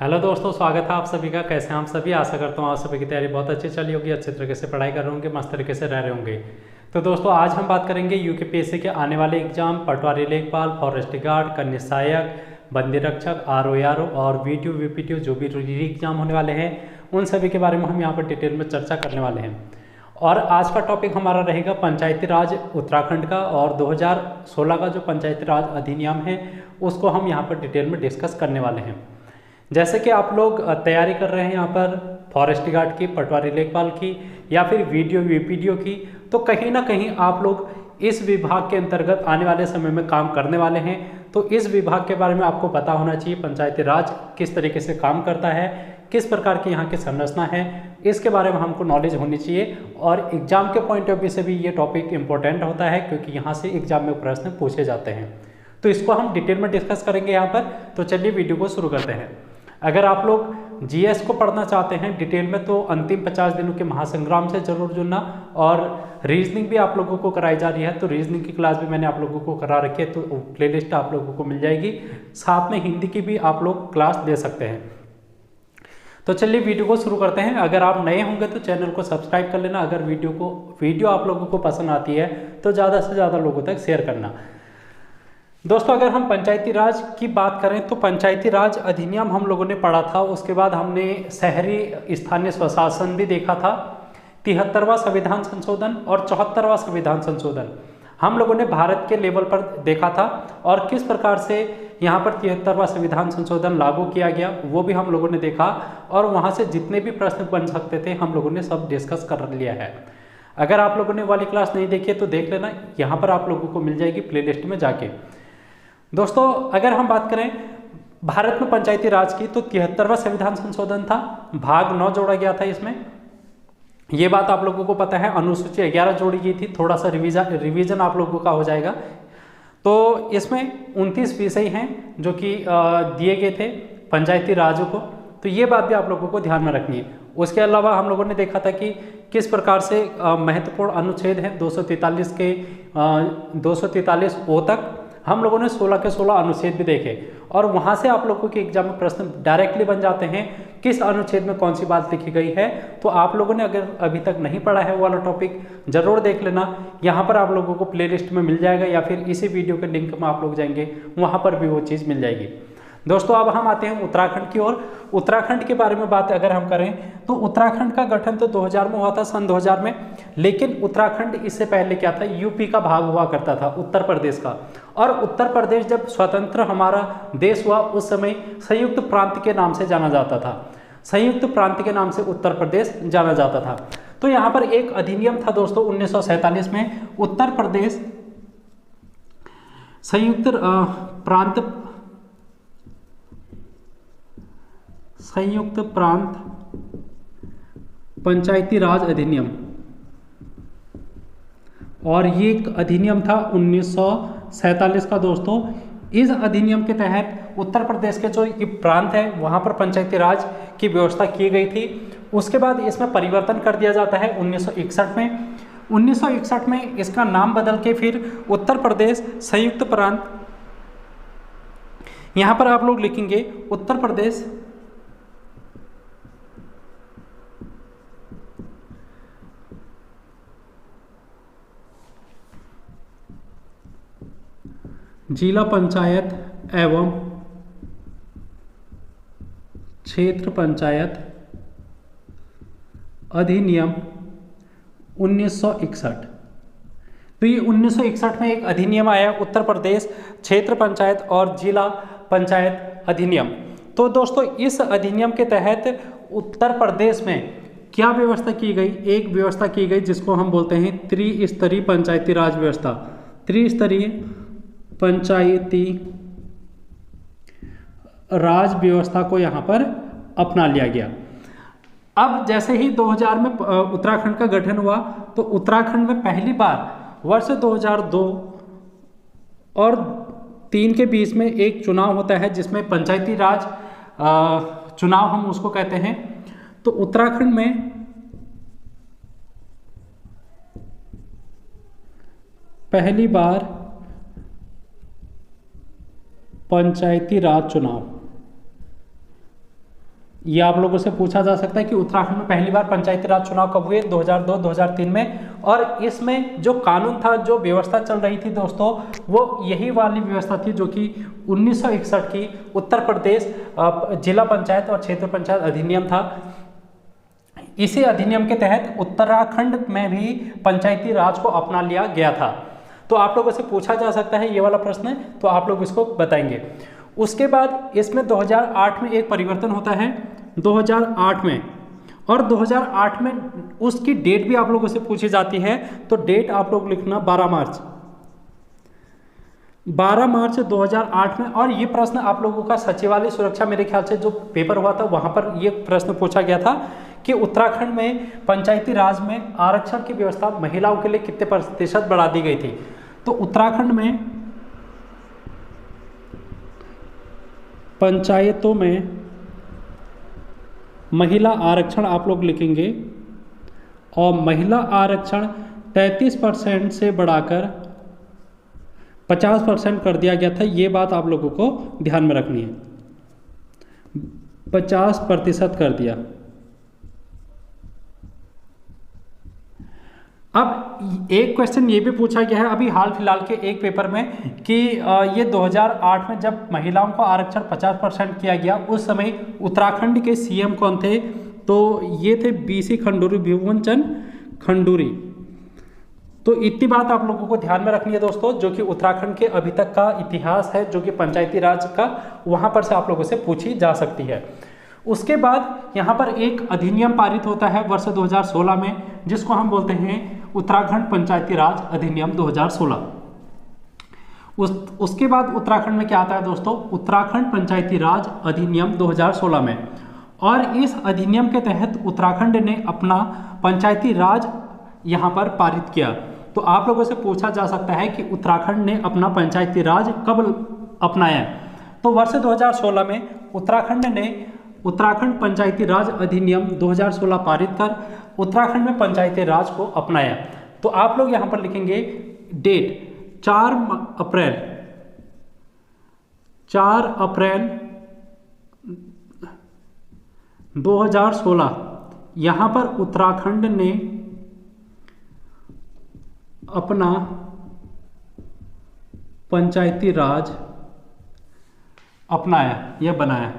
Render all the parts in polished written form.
Hello दोस्तों, स्वागत है आप सभी का। कैसे हैं आप सभी? आशा करता हूँ आप सभी की तैयारी बहुत अच्छी चली होगी, अच्छे तरीके से पढ़ाई कर रहे होंगे, मस्त तरीके से रह रहे होंगे। तो दोस्तों आज हम बात करेंगे यूकेपीएससी के आने वाले एग्जाम पटवारी लेखपाल, फॉरेस्ट गार्ड, कन्या सहायक, बंदी रक्षक, आरओ और वीटीयू वीपीटीयू जो भी री एग्जाम होने वाले हैं उन सभी के बारे में हम यहाँ पर डिटेल में चर्चा करने वाले हैं। और आज का टॉपिक हमारा रहेगा पंचायती राज उत्तराखंड का, और 2016 का जो पंचायती राज अधिनियम है उसको हम यहाँ पर डिटेल में डिस्कस करने वाले हैं। जैसे कि आप लोग तैयारी कर रहे हैं यहाँ पर फॉरेस्ट गार्ड की, पटवारी लेखपाल की या फिर वीडियो वीपीडीओ की, तो कहीं ना कहीं आप लोग इस विभाग के अंतर्गत आने वाले समय में काम करने वाले हैं। तो इस विभाग के बारे में आपको पता होना चाहिए, पंचायती राज किस तरीके से काम करता है, किस प्रकार की यहाँ की संरचना है, इसके बारे में हमको नॉलेज होनी चाहिए। और एग्जाम के पॉइंट ऑफ व्यू से भी ये टॉपिक इंपॉर्टेंट होता है, क्योंकि यहाँ से एग्जाम में प्रश्न पूछे जाते हैं। तो इसको हम डिटेल में डिस्कस करेंगे यहाँ पर। तो चलिए वीडियो को शुरू करते हैं। अगर आप लोग जीएस को पढ़ना चाहते हैं डिटेल में, तो अंतिम 50 दिनों के महासंग्राम से जरूर जुड़ना। और रीजनिंग भी आप लोगों को कराई जा रही है, तो रीजनिंग की क्लास भी मैंने आप लोगों को करा रखी है, तो प्लेलिस्ट आप लोगों को मिल जाएगी। साथ में हिंदी की भी आप लोग क्लास दे सकते हैं। तो चलिए वीडियो को शुरू करते हैं। अगर आप नए होंगे तो चैनल को सब्सक्राइब कर लेना। अगर वीडियो आप लोगों को पसंद आती है तो ज़्यादा से ज़्यादा लोगों तक शेयर करना। दोस्तों अगर हम पंचायती राज की बात करें तो पंचायती राज अधिनियम हम लोगों ने पढ़ा था, उसके बाद हमने शहरी स्थानीय स्वशासन भी देखा था, 73वां संविधान संशोधन और 74वां संविधान संशोधन हम लोगों ने भारत के लेवल पर देखा था, और किस प्रकार से यहाँ पर 73वां संविधान संशोधन लागू किया गया वो भी हम लोगों ने देखा। और वहाँ से जितने भी प्रश्न बन सकते थे हम लोगों ने सब डिस्कस कर लिया है। अगर आप लोगों ने वाली क्लास नहीं देखी है तो देख लेना, यहाँ पर आप लोगों को मिल जाएगी प्लेलिस्ट में जाके। दोस्तों अगर हम बात करें भारत में पंचायती राज की, तो 73वां संविधान संशोधन था, भाग 9 जोड़ा गया था इसमें। ये बात आप लोगों को पता है। अनुसूची 11 जोड़ी गई थी, थोड़ा सा रिवीजन आप लोगों का हो जाएगा। तो इसमें 29 विषय हैं जो कि दिए गए थे पंचायती राजों को, तो ये बात भी आप लोगों को ध्यान में रखनी है। उसके अलावा हम लोगों ने देखा था कि किस प्रकार से महत्वपूर्ण अनुच्छेद हैं 243 के 243 ओ तक। हम लोगों ने 16 के 16 अनुच्छेद भी देखे, और वहाँ से आप लोगों के एग्जाम में प्रश्न डायरेक्टली बन जाते हैं किस अनुच्छेद में कौन सी बात लिखी गई है। तो आप लोगों ने अगर अभी तक नहीं पढ़ा है वो वाला टॉपिक जरूर देख लेना। यहाँ पर आप लोगों को प्लेलिस्ट में मिल जाएगा, या फिर इसी वीडियो के लिंक में आप लोग जाएंगे वहाँ पर भी वो चीज़ मिल जाएगी। दोस्तों अब हम आते हैं उत्तराखंड की ओर। उत्तराखंड के बारे में बात अगर हम करें तो उत्तराखंड का गठन तो 2000 में हुआ था, सन 2000 में। लेकिन उत्तराखंड इससे पहले क्या था, यूपी का भाग हुआ करता था, उत्तर प्रदेश का। और उत्तर प्रदेश जब स्वतंत्र हमारा देश हुआ उस समय संयुक्त प्रांत के नाम से जाना जाता था, संयुक्त प्रांत के नाम से उत्तर प्रदेश जाना जाता था। तो यहाँ पर एक अधिनियम था दोस्तों 1947 में, उत्तर प्रदेश संयुक्त प्रांत पंचायती राज अधिनियम। और ये एक अधिनियम था 1947 का दोस्तों। इस अधिनियम के तहत उत्तर प्रदेश के जो ये प्रांत है वहाँ पर पंचायती राज की व्यवस्था की गई थी। उसके बाद इसमें परिवर्तन कर दिया जाता है 1961 में। 1961 में इसका नाम बदल के फिर उत्तर प्रदेश संयुक्त प्रांत, यहाँ पर आप लोग लिखेंगे उत्तर प्रदेश जिला पंचायत एवं क्षेत्र पंचायत अधिनियम 1961। तो ये 1961 में एक अधिनियम आया, उत्तर प्रदेश क्षेत्र पंचायत और जिला पंचायत अधिनियम। तो दोस्तों इस अधिनियम के तहत उत्तर प्रदेश में क्या व्यवस्था की गई, एक व्यवस्था की गई जिसको हम बोलते हैं त्रिस्तरीय पंचायती राज व्यवस्था। त्रिस्तरीय पंचायती राज व्यवस्था को यहाँ पर अपना लिया गया। अब जैसे ही 2000 में उत्तराखंड का गठन हुआ, तो उत्तराखंड में पहली बार वर्ष 2002 और 3 के बीच में एक चुनाव होता है जिसमें पंचायती राज चुनाव हम उसको कहते हैं। तो उत्तराखंड में पहली बार पंचायती राज चुनाव ये आप लोगों से पूछा जा सकता है कि उत्तराखंड में पहली बार पंचायती राज चुनाव कब हुए, 2002-2003 में। और इसमें जो कानून था, जो व्यवस्था चल रही थी दोस्तों, वो यही वाली व्यवस्था थी जो कि 1961 की उत्तर प्रदेश जिला पंचायत और क्षेत्र पंचायत अधिनियम था। इसी अधिनियम के तहत उत्तराखंड में भी पंचायती राज को अपना लिया गया था। तो आप लोगों से पूछा जा सकता है ये वाला प्रश्न, तो आप लोग इसको बताएंगे। उसके बाद इसमें 2008 में एक परिवर्तन होता है, 2008 में, और 2008 में उसकी डेट भी आप लोगों से पूछी जाती है। तो डेट आप लोग लिखना 12 मार्च 2008 में। और ये प्रश्न आप लोगों का सचिवालय सुरक्षा, मेरे ख्याल से जो पेपर हुआ था वहाँ पर ये प्रश्न पूछा गया था कि उत्तराखंड में पंचायती राज में आरक्षण की व्यवस्था महिलाओं के लिए कितने प्रतिशत बढ़ा दी गई थी। तो उत्तराखंड में पंचायतों में महिला आरक्षण आप लोग लिखेंगे, और महिला आरक्षण 33% से बढ़ाकर 50% कर दिया गया था। ये बात आप लोगों को ध्यान में रखनी है, 50% कर दिया। अब एक क्वेश्चन ये भी पूछा गया है अभी हाल फिलहाल के एक पेपर में कि ये 2008 में जब महिलाओं को आरक्षण 50% किया गया, उस समय उत्तराखंड के सीएम कौन थे? तो ये थे बीसी खंडूरी, भुवन चंद खंडूरी। तो इतनी बात आप लोगों को ध्यान में रखनी है दोस्तों, जो कि उत्तराखंड के अभी तक का इतिहास है, जो कि पंचायती राज का, वहाँ पर से आप लोगों से पूछी जा सकती है। उसके बाद यहाँ पर एक अधिनियम पारित होता है वर्ष 2016 में, जिसको हम बोलते हैं उत्तराखंड पंचायती राज अधिनियम 2016। उसके बाद उत्तराखंड में क्या आता है दोस्तों? उत्तराखंड पंचायती राज अधिनियम 2016 में। और इस अधिनियम के तहत उत्तराखंड ने अपना पंचायती राज यहाँ पर पारित किया। तो आप लोगों से पूछा जा सकता है कि उत्तराखंड ने अपना पंचायती राज कब अपनाया? तो वर्ष 2016 में उत्तराखंड ने उत्तराखंड पंचायती राज अधिनियम 2016 पारित कर उत्तराखंड में पंचायती राज को अपनाया। तो आप लोग यहाँ पर लिखेंगे डेट 4 अप्रैल 2016। यहाँ पर उत्तराखंड ने अपना पंचायती राज अपनाया या बनाया।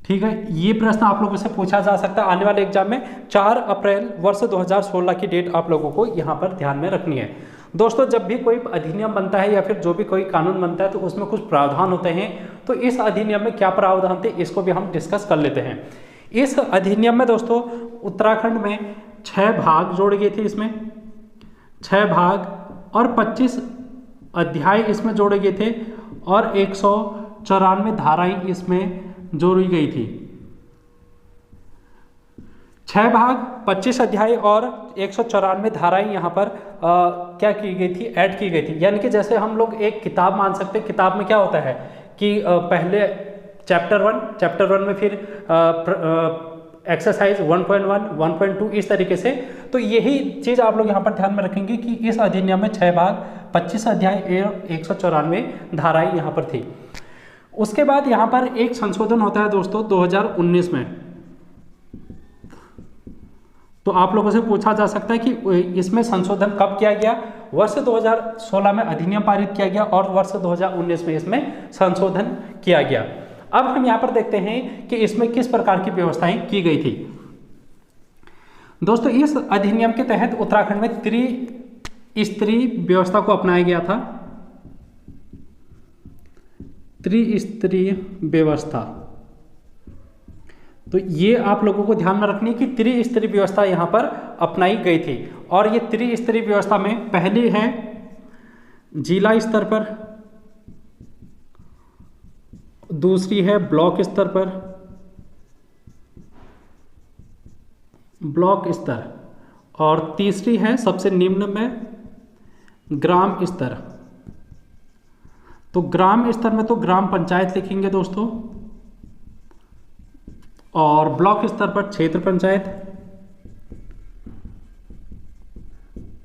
ठीक है, ये प्रश्न आप लोगों से पूछा जा सकता है आने वाले एग्जाम में। 4 अप्रैल वर्ष 2016 की डेट आप लोगों को यहाँ पर ध्यान में रखनी है। दोस्तों, जब भी कोई अधिनियम बनता है या फिर जो भी कोई कानून बनता है तो उसमें कुछ प्रावधान होते हैं। तो इस अधिनियम में क्या प्रावधान थे, इसको भी हम डिस्कस कर लेते हैं। इस अधिनियम में दोस्तों उत्तराखंड में 6 भाग जोड़े गए थे। इसमें 6 भाग और 25 अध्याय इसमें जोड़े गए थे और 194 धाराएं इसमें जोड़ी गई थी। 6 भाग, 25 अध्याय और 194 धाराएं यहाँ पर क्या की गई थी, ऐड की गई थी। यानी कि जैसे हम लोग एक किताब मान सकते हैं। किताब में क्या होता है कि पहले चैप्टर 1 में फिर एक्सरसाइज 1.1, 1.2 इस तरीके से। तो यही चीज़ आप लोग यहाँ पर ध्यान में रखेंगे कि इस अधिनियम में 6 भाग, 25 अध्याय, 194 धाराएं यहाँ पर थी। उसके बाद यहाँ पर एक संशोधन होता है दोस्तों 2019 में। तो आप लोगों से पूछा जा सकता है कि इसमें संशोधन कब किया गया? वर्ष 2016 में अधिनियम पारित किया गया और वर्ष 2019 में इसमें संशोधन किया गया। अब हम यहाँ पर देखते हैं कि इसमें किस प्रकार की व्यवस्थाएं की गई थी। दोस्तों, इस अधिनियम के तहत उत्तराखंड में त्रिस्तरीय व्यवस्था को अपनाया गया था। त्रिस्तरीय व्यवस्था, तो ये आप लोगों को ध्यान में रखनी है कि त्रिस्तरीय व्यवस्था यहाँ पर अपनाई गई थी। और ये त्रिस्तरीय व्यवस्था में पहली है जिला स्तर पर, दूसरी है ब्लॉक स्तर पर, ब्लॉक स्तर, और तीसरी है सबसे निम्न में ग्राम स्तर। तो ग्राम स्तर में तो ग्राम पंचायत लिखेंगे दोस्तों, और ब्लॉक स्तर पर क्षेत्र पंचायत,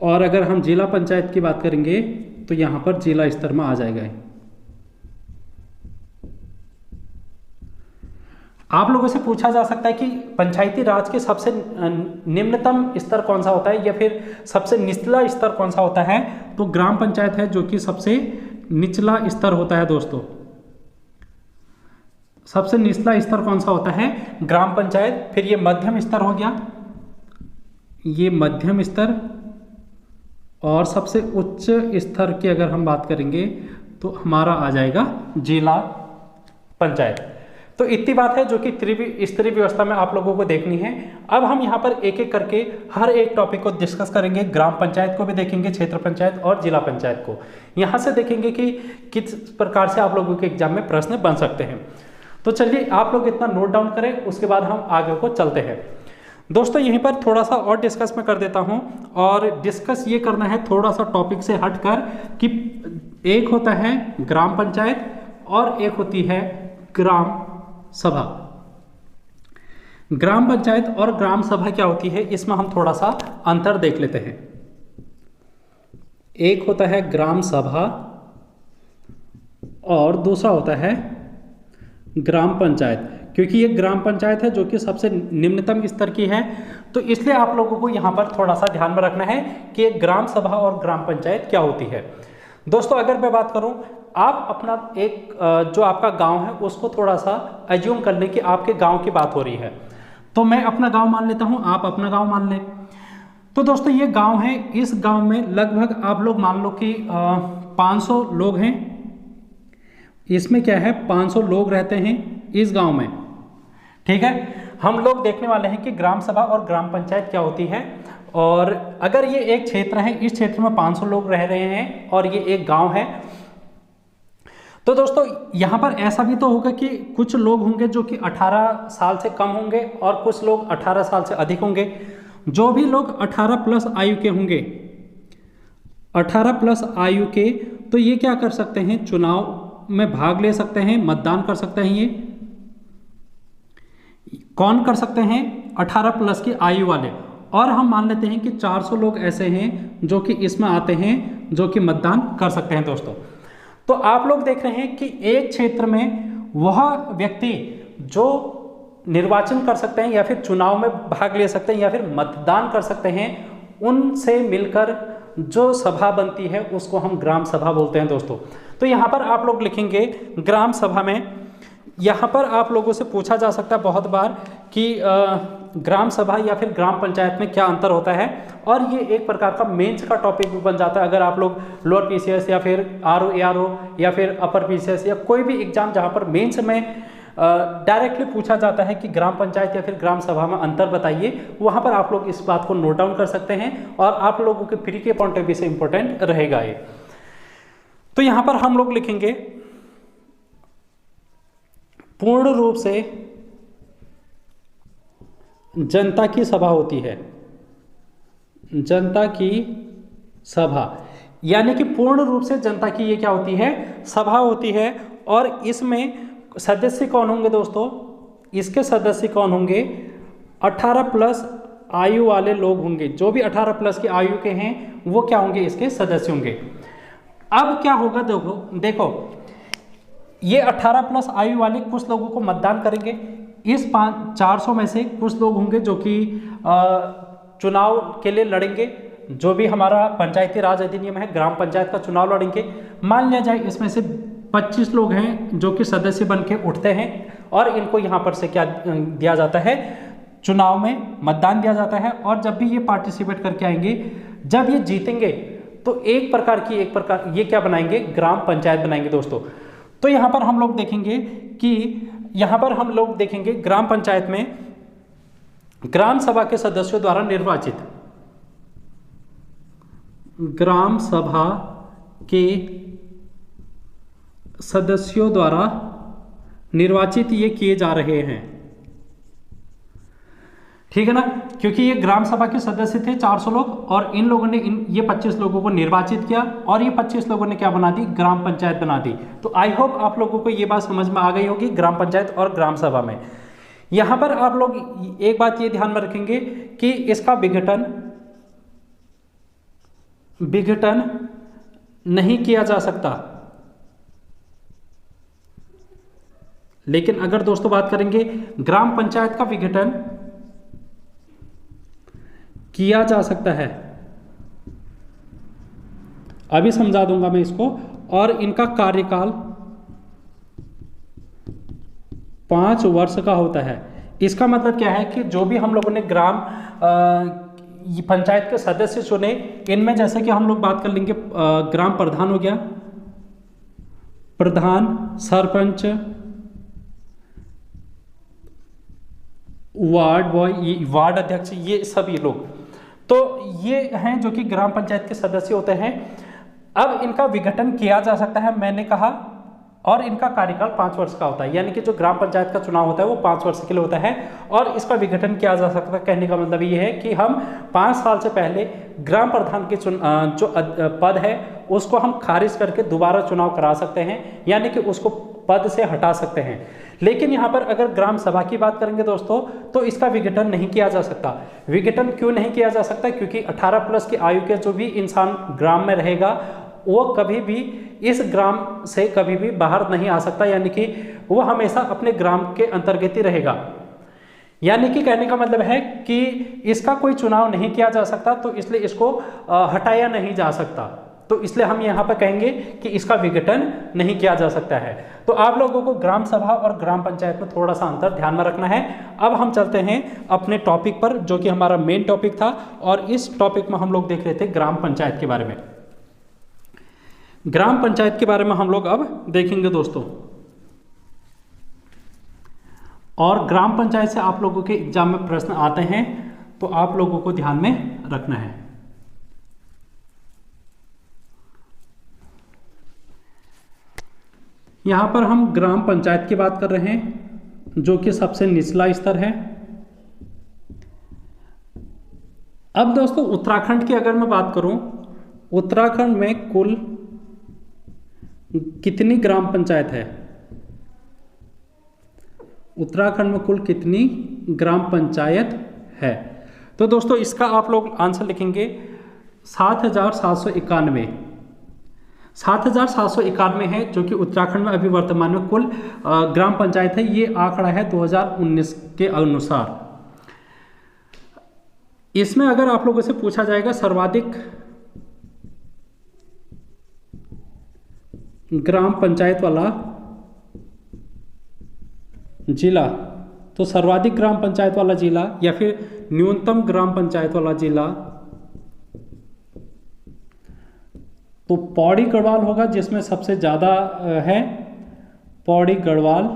और अगर हम जिला पंचायत की बात करेंगे तो यहां पर जिला स्तर में आ जाएगा। आप लोगों से पूछा जा सकता है कि पंचायती राज के सबसे निम्नतम स्तर कौन सा होता है या फिर सबसे निचला स्तर कौन सा होता है, तो ग्राम पंचायत है जो कि सबसे निचला स्तर होता है दोस्तों। सबसे निचला स्तर कौन सा होता है, ग्राम पंचायत। फिर ये मध्यम स्तर हो गया, ये मध्यम स्तर, और सबसे उच्च स्तर की अगर हम बात करेंगे तो हमारा आ जाएगा जिला पंचायत। तो इतनी बात है जो कि स्तरीय व्यवस्था में आप लोगों को देखनी है। अब हम यहाँ पर एक एक करके हर एक टॉपिक को डिस्कस करेंगे। ग्राम पंचायत को भी देखेंगे, क्षेत्र पंचायत और जिला पंचायत को। यहाँ से देखेंगे कि किस प्रकार से आप लोगों के एग्जाम में प्रश्न बन सकते हैं। तो चलिए आप लोग इतना नोट डाउन करें, उसके बाद हम आगे को चलते हैं। दोस्तों यहीं पर थोड़ा सा और डिस्कस मैं कर देता हूं, और डिस्कस ये करना है थोड़ा सा टॉपिक से हटकर कि एक होता है ग्राम पंचायत और एक होती है ग्राम सभा। ग्राम पंचायत और ग्राम सभा क्या होती है, इसमें हम थोड़ा सा अंतर देख लेते हैं। एक होता है ग्राम सभा और दूसरा होता है ग्राम पंचायत। क्योंकि ये ग्राम पंचायत है जो कि सबसे निम्नतम स्तर की है, तो इसलिए आप लोगों को यहाँ पर थोड़ा सा ध्यान में रखना है कि ग्राम सभा और ग्राम पंचायत क्या होती है। दोस्तों अगर मैं बात करूँ, आप अपना एक जो आपका गांव है उसको थोड़ा सा एज्यूम कर लें कि आपके गांव की बात हो रही है। तो मैं अपना गांव मान लेता हूँ, आप अपना गांव मान लें। तो दोस्तों ये गांव है, इस गांव में लगभग आप लोग मान लो कि 500 लोग हैं। इसमें क्या है, 500 लोग रहते हैं इस गांव में, ठीक है। हम लोग देखने वाले हैं कि ग्राम सभा और ग्राम पंचायत क्या होती है। और अगर ये एक क्षेत्र है, इस क्षेत्र में 500 लोग रह रहे हैं और ये एक गांव है, तो दोस्तों यहाँ पर ऐसा भी तो होगा कि कुछ लोग होंगे जो कि 18 साल से कम होंगे और कुछ लोग 18 साल से अधिक होंगे। जो भी लोग 18 प्लस आयु के होंगे, 18 प्लस आयु के, तो ये क्या कर सकते हैं, चुनाव में भाग ले सकते हैं, मतदान कर सकते हैं। ये कौन कर सकते हैं, 18 प्लस की आयु वाले। और हम मान लेते हैं कि 400 लोग ऐसे हैं जो कि इसमें आते हैं, जो कि मतदान कर सकते हैं दोस्तों। तो आप लोग देख रहे हैं कि एक क्षेत्र में वह व्यक्ति जो निर्वाचन कर सकते हैं या फिर चुनाव में भाग ले सकते हैं या फिर मतदान कर सकते हैं, उनसे मिलकर जो सभा बनती है उसको हम ग्राम सभा बोलते हैं दोस्तों। तो यहाँ पर आप लोग लिखेंगे ग्राम सभा में। यहाँ पर आप लोगों से पूछा जा सकता है बहुत बार कि ग्राम सभा या फिर ग्राम पंचायत में क्या अंतर होता है, और ये एक प्रकार का मेंस का टॉपिक भी बन जाता है। अगर आप लोग लोअर पीसीएस या फिर आरओ एआरओ या फिर अपर पीसीएस या कोई भी एग्जाम जहाँ पर मेंस में डायरेक्टली पूछा जाता है कि ग्राम पंचायत या फिर ग्राम सभा में अंतर बताइए, वहाँ पर आप लोग इस बात को नोट डाउन कर सकते हैं और आप लोगों के प्री के पॉइंट ऑफ व्यू से इंपॉर्टेंट रहेगा ये। तो यहाँ पर हम लोग लिखेंगे पूर्ण रूप से जनता की सभा होती है, जनता की सभा, यानी कि पूर्ण रूप से जनता की ये क्या होती है, सभा होती है। और इसमें सदस्य कौन होंगे दोस्तों, इसके सदस्य कौन होंगे, 18 प्लस आयु वाले लोग होंगे। जो भी 18 प्लस की आयु के हैं वो क्या होंगे, इसके सदस्य होंगे। अब क्या होगा, देखो ये 18 प्लस आयु वाले कुछ लोगों को मतदान करेंगे। इस 400 में से कुछ लोग होंगे जो कि चुनाव के लिए लड़ेंगे। जो भी हमारा पंचायती राज अधिनियम है, ग्राम पंचायत का चुनाव लड़ेंगे। मान लिया जाए इसमें से 25 लोग हैं जो कि सदस्य बन के उठते हैं और इनको यहाँ पर से क्या दिया जाता है, चुनाव में मतदान दिया जाता है। और जब भी ये पार्टिसिपेट करके आएंगे, जब ये जीतेंगे तो एक प्रकार ये क्या बनाएंगे, ग्राम पंचायत बनाएंगे दोस्तों। तो यहाँ पर हम लोग देखेंगे कि ग्राम पंचायत में ग्राम सभा के सदस्यों द्वारा निर्वाचित, ग्राम सभा के सदस्यों द्वारा निर्वाचित ये किए जा रहे हैं, ठीक है ना। क्योंकि ये ग्राम सभा के सदस्य थे 400 लोग और इन लोगों ने ये 25 लोगों को निर्वाचित किया और ये 25 लोगों ने क्या बना दी, ग्राम पंचायत बना दी। तो आई होप आप लोगों को ये बात समझ में आ गई होगी ग्राम पंचायत और ग्राम सभा में। यहाँ पर आप लोग एक बात ये ध्यान में रखेंगे कि इसका विघटन नहीं किया जा सकता, लेकिन अगर दोस्तों बात करेंगे ग्राम पंचायत का विघटन किया जा सकता है, अभी समझा दूंगा मैं इसको, और इनका कार्यकाल 5 वर्ष का होता है। इसका मतलब क्या है कि जो भी हम लोगों ने ग्राम पंचायत के सदस्य चुने, इनमें जैसे कि हम लोग बात कर लेंगे ग्राम प्रधान हो गया, प्रधान, सरपंच, वार्ड बॉय, वार्ड अध्यक्ष, ये सभी लोग, तो ये हैं जो कि ग्राम पंचायत के सदस्य होते हैं। अब इनका विघटन किया जा सकता है, मैंने कहा, और इनका कार्यकाल 5 वर्ष का होता है, यानी कि जो ग्राम पंचायत का चुनाव होता है वो 5 वर्ष के लिए होता है, और इसका विघटन किया जा सकता है। कहने का मतलब ये है कि हम 5 साल से पहले ग्राम प्रधान के जो पद है उसको हम खारिज करके दोबारा चुनाव करा सकते हैं, यानी कि उसको पद से हटा सकते हैं। लेकिन यहाँ पर अगर ग्राम सभा की बात करेंगे दोस्तों, तो इसका विघटन नहीं किया जा सकता। विघटन क्यों नहीं किया जा सकता? क्योंकि 18 प्लस की आयु के जो भी इंसान ग्राम में रहेगा वो कभी भी इस ग्राम से कभी भी बाहर नहीं आ सकता, यानी कि वो हमेशा अपने ग्राम के अंतर्गत ही रहेगा। यानी कि कहने का मतलब है कि इसका कोई चुनाव नहीं किया जा सकता, तो इसलिए इसको हटाया नहीं जा सकता। तो इसलिए हम यहाँ पर कहेंगे कि इसका विघटन नहीं किया जा सकता है। तो आप लोगों को ग्राम सभा और ग्राम पंचायत में थोड़ा सा अंतर ध्यान में रखना है। अब हम चलते हैं अपने टॉपिक पर, जो कि हमारा मेन टॉपिक था, और इस टॉपिक में हम लोग देख रहे थे ग्राम पंचायत के बारे में। ग्राम पंचायत के बारे में हम लोग अब देखेंगे दोस्तों, और ग्राम पंचायत से आप लोगों के एग्जाम में प्रश्न आते हैं, तो आप लोगों को ध्यान में रखना है। यहां पर हम ग्राम पंचायत की बात कर रहे हैं, जो कि सबसे निचला स्तर है। अब दोस्तों उत्तराखंड की अगर मैं बात करूं, उत्तराखंड में कुल कितनी ग्राम पंचायत है? उत्तराखंड में कुल कितनी ग्राम पंचायत है? तो दोस्तों इसका आप लोग आंसर लिखेंगे 7,791। 7,791 है, जो कि उत्तराखंड में अभी वर्तमान में कुल ग्राम पंचायत है। ये आंकड़ा है 2019 के अनुसार। इसमें अगर आप लोगों से पूछा जाएगा सर्वाधिक ग्राम पंचायत वाला जिला, तो सर्वाधिक ग्राम पंचायत वाला जिला या फिर न्यूनतम ग्राम पंचायत वाला जिला, तो पौड़ी गढ़वाल होगा, जिसमें सबसे ज़्यादा है पौड़ी गढ़वाल,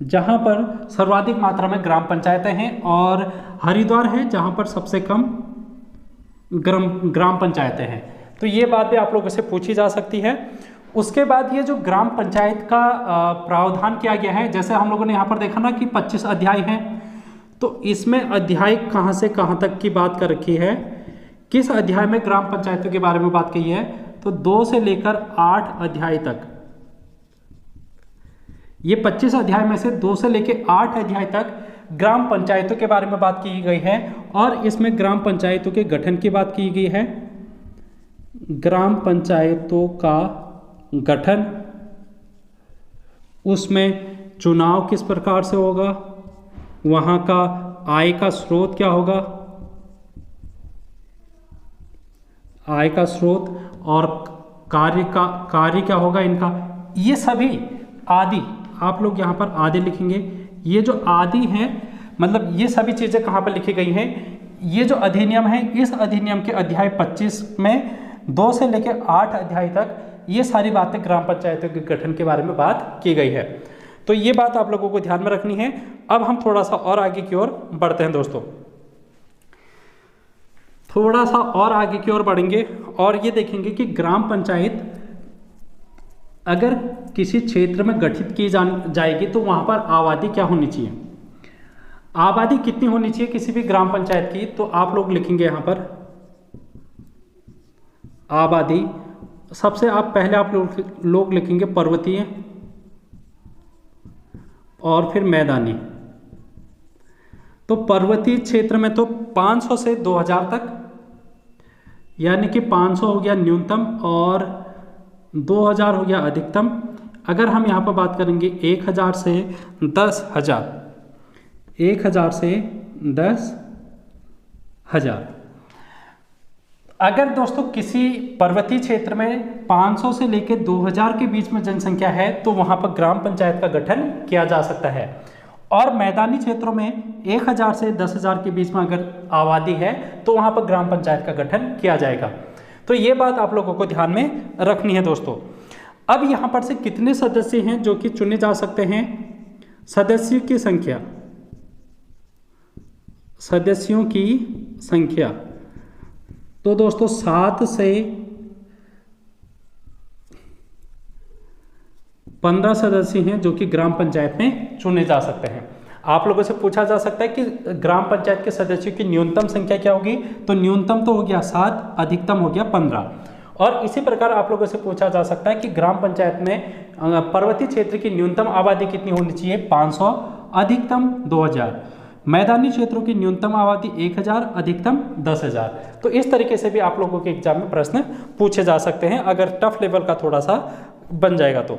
जहां पर सर्वाधिक मात्रा में ग्राम पंचायतें हैं, और हरिद्वार है जहां पर सबसे कम ग्राम पंचायतें हैं। तो ये बात भी आप लोगों से पूछी जा सकती है। उसके बाद ये जो ग्राम पंचायत का प्रावधान किया गया है, जैसे हम लोगों ने यहाँ पर देखा ना कि 25 अध्याय हैं, तो इसमें अध्याय कहाँ से कहाँ तक की बात कर रखी है, किस अध्याय में ग्राम पंचायतों के बारे में बात की है? तो 2 से लेकर 8 अध्याय तक, ये 25 अध्याय में से 2 से लेकर 8 अध्याय तक ग्राम पंचायतों के बारे में बात की गई है, और इसमें ग्राम पंचायतों के गठन की बात की गई है। ग्राम पंचायतों का गठन, उसमें चुनाव किस प्रकार से होगा, वहाँ का आय का स्रोत क्या होगा, आय का स्रोत, और कार्य क्या होगा इनका, ये सभी आदि आप लोग यहाँ पर आदि लिखेंगे। ये जो आदि हैं, मतलब ये सभी चीज़ें कहाँ पर लिखी गई हैं? ये जो अधिनियम है, इस अधिनियम के अध्याय 25 में 2 से लेकर 8 अध्याय तक ये सारी बातें ग्राम पंचायतों के गठन के बारे में बात की गई है। तो ये बात आप लोगों को ध्यान में रखनी है। अब हम थोड़ा सा और आगे की ओर बढ़ते हैं दोस्तों, थोड़ा सा और आगे की ओर बढ़ेंगे और ये देखेंगे कि ग्राम पंचायत अगर किसी क्षेत्र में गठित की जाएगी तो वहाँ पर आबादी क्या होनी चाहिए, आबादी कितनी होनी चाहिए किसी भी ग्राम पंचायत की? तो आप लोग लिखेंगे यहाँ पर आबादी, सबसे आप पहले आप लोग लिखेंगे पर्वतीय और फिर मैदानी। तो पर्वतीय क्षेत्र में तो 500 से 2000 तक, यानी कि 500 हो गया न्यूनतम और 2000 हो गया अधिकतम। अगर हम यहाँ पर बात करेंगे 1000 से 10,000, 1000 से 10,000। अगर दोस्तों किसी पर्वतीय क्षेत्र में 500 से लेकर 2000 के बीच में जनसंख्या है तो वहां पर ग्राम पंचायत का गठन किया जा सकता है। और मैदानी क्षेत्रों में 1000 से 10,000 के बीच में अगर आबादी है तो वहां पर ग्राम पंचायत का गठन किया जाएगा। तो ये बात आप लोगों को ध्यान में रखनी है दोस्तों। अब यहाँ पर से कितने सदस्य हैं जो कि चुने जा सकते हैं? सदस्यों की संख्या, सदस्यों की संख्या तो दोस्तों 7 से 15 सदस्य हैं जो कि ग्राम पंचायत में चुने जा सकते हैं। आप लोगों से पूछा जा सकता है कि ग्राम पंचायत के सदस्यों की न्यूनतम संख्या क्या होगी? तो न्यूनतम तो हो गया 7, अधिकतम हो गया 15। और इसी प्रकार आप लोगों से पूछा जा सकता है कि ग्राम पंचायत में पर्वतीय क्षेत्र की न्यूनतम आबादी कितनी होनी चाहिए? 500, अधिकतम 2000। मैदानी क्षेत्रों की न्यूनतम आबादी 1000, अधिकतम 10,000। तो इस तरीके से भी आप लोगों के एग्जाम में प्रश्न पूछे जा सकते हैं अगर टफ लेवल का थोड़ा सा बन जाएगा तो।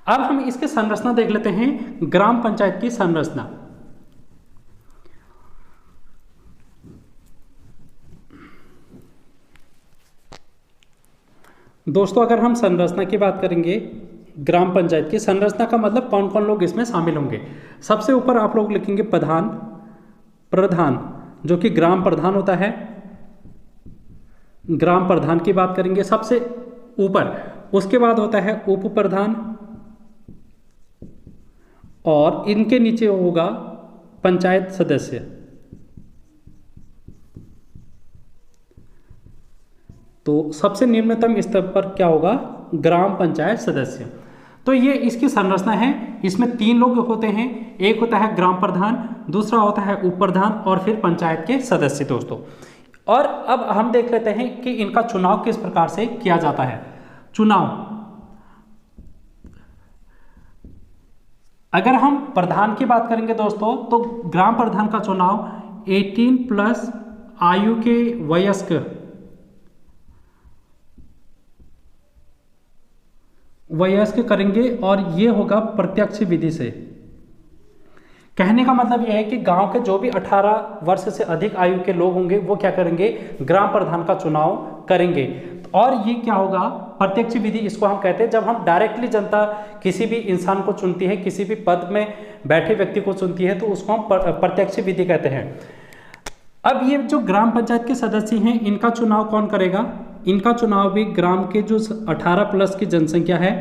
अब हम इसकी संरचना देख लेते हैं, ग्राम पंचायत की संरचना। दोस्तों अगर हम संरचना की बात करेंगे, ग्राम पंचायत की संरचना का मतलब कौन कौन लोग इसमें शामिल होंगे। सबसे ऊपर आप लोग लिखेंगे प्रधान, प्रधान जो कि ग्राम प्रधान होता है, ग्राम प्रधान की बात करेंगे सबसे ऊपर। उसके बाद होता है उप प्रधान और इनके नीचे होगा पंचायत सदस्य। तो सबसे निम्नतम स्तर पर क्या होगा? ग्राम पंचायत सदस्य। तो ये इसकी संरचना है। इसमें 3 लोग होते हैं, एक होता है ग्राम प्रधान, दूसरा होता है उप प्रधान और फिर पंचायत के सदस्य दोस्तों। और अब हम देख लेते हैं कि इनका चुनाव किस प्रकार से किया जाता है। चुनाव, अगर हम प्रधान की बात करेंगे दोस्तों तो ग्राम प्रधान का चुनाव 18+ आयु के वयस्क करेंगे और ये होगा प्रत्यक्ष विधि से। कहने का मतलब यह है कि गांव के जो भी 18 वर्ष से अधिक आयु के लोग होंगे वो क्या करेंगे? ग्राम प्रधान का चुनाव करेंगे। और ये क्या होगा? प्रत्यक्ष विधि इसको हम कहते हैं। जब हम डायरेक्टली जनता किसी भी इंसान को चुनती है, किसी भी पद में बैठे व्यक्ति को चुनती है तो उसको हम प्रत्यक्ष विधि कहते हैं। अब ये जो ग्राम पंचायत के सदस्य हैं इनका चुनाव कौन करेगा? इनका चुनाव भी ग्राम के जो 18+ की जनसंख्या है,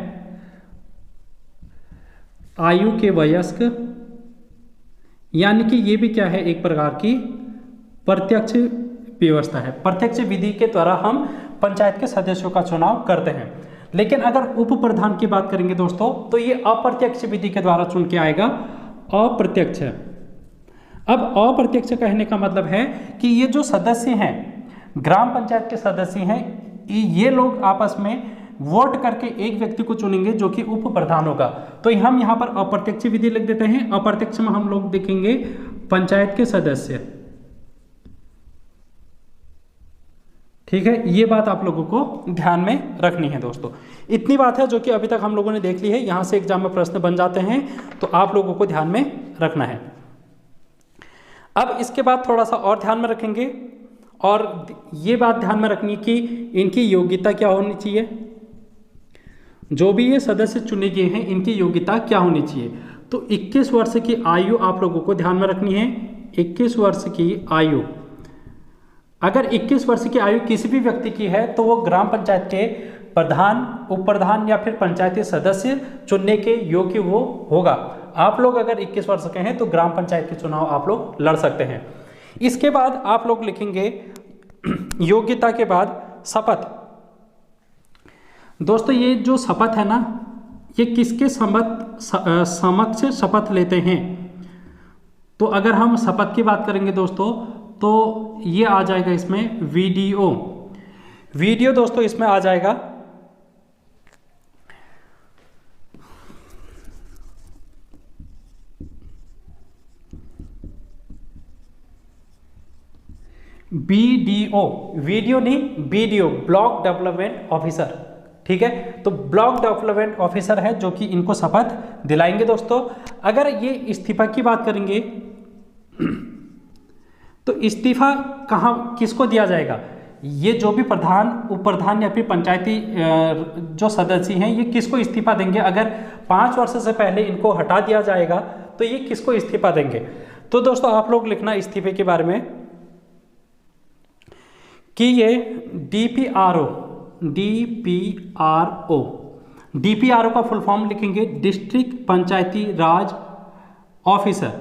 आयु के वयस्क, यानी कि ये भी क्या है? एक प्रकार की प्रत्यक्ष व्यवस्था है। प्रत्यक्ष विधि के द्वारा हम पंचायत के सदस्यों का चुनाव करते हैं। लेकिन अगर उप प्रधान की बात करेंगे दोस्तों तो ये अप्रत्यक्ष विधि के द्वारा चुन के आएगा, अप्रत्यक्ष। अब अप्रत्यक्ष कहने का मतलब है कि ये जो सदस्य हैं, ग्राम पंचायत के सदस्य हैं, ये लोग आपस में वोट करके एक व्यक्ति को चुनेंगे जो कि उप प्रधान होगा। तो हम यहाँ पर अप्रत्यक्ष विधि लिख देते हैं। अप्रत्यक्ष में हम लोग देखेंगे पंचायत के सदस्य। ठीक है, ये बात आप लोगों को ध्यान में रखनी है दोस्तों। इतनी बात है जो कि अभी तक हम लोगों ने देख ली है। यहाँ से एग्जाम में प्रश्न बन जाते हैं तो आप लोगों को ध्यान में रखना है। अब इसके बाद थोड़ा सा और ध्यान में रखेंगे और ये बात ध्यान में रखनी कि इनकी योग्यता क्या होनी चाहिए। जो भी ये सदस्य चुने गए हैं इनकी योग्यता क्या होनी चाहिए। तो 21 वर्ष की आयु आप लोगों को ध्यान में रखनी है। 21 वर्ष की आयु, अगर 21 वर्ष की आयु किसी भी व्यक्ति की है तो वो ग्राम पंचायत के प्रधान, उप प्रधान या फिर पंचायती सदस्य चुनने के योग्य वो होगा। आप लोग अगर 21 वर्ष के हैं तो ग्राम पंचायत के चुनाव आप लोग लड़ सकते हैं। इसके बाद आप लोग लिखेंगे योग्यता के बाद शपथ। दोस्तों ये जो शपथ है ना, ये किसके समक्ष शपथ लेते हैं। तो अगर हम शपथ की बात करेंगे दोस्तों तो ये आ जाएगा इसमें वीडियो दोस्तों इसमें आ जाएगा। BDO, वीडियो नहीं BDO, ब्लॉक डेवलपमेंट ऑफिसर। ठीक है। तो ब्लॉक डेवलपमेंट ऑफिसर है जो कि इनको शपथ दिलाएंगे दोस्तों। अगर ये इस्तीफा की बात करेंगे तो इस्तीफा कहाँ किसको दिया जाएगा, ये जो भी प्रधान, उप प्रधान या फिर पंचायती जो सदस्य हैं ये किसको इस्तीफा देंगे, अगर 5 वर्ष से पहले इनको हटा दिया जाएगा तो ये किसको इस्तीफा देंगे। तो दोस्तों आप लोग लिखना इस्तीफे के बारे में कि ये डीपीआरओ का फुल फॉर्म लिखेंगे डिस्ट्रिक्ट पंचायती राज ऑफिसर।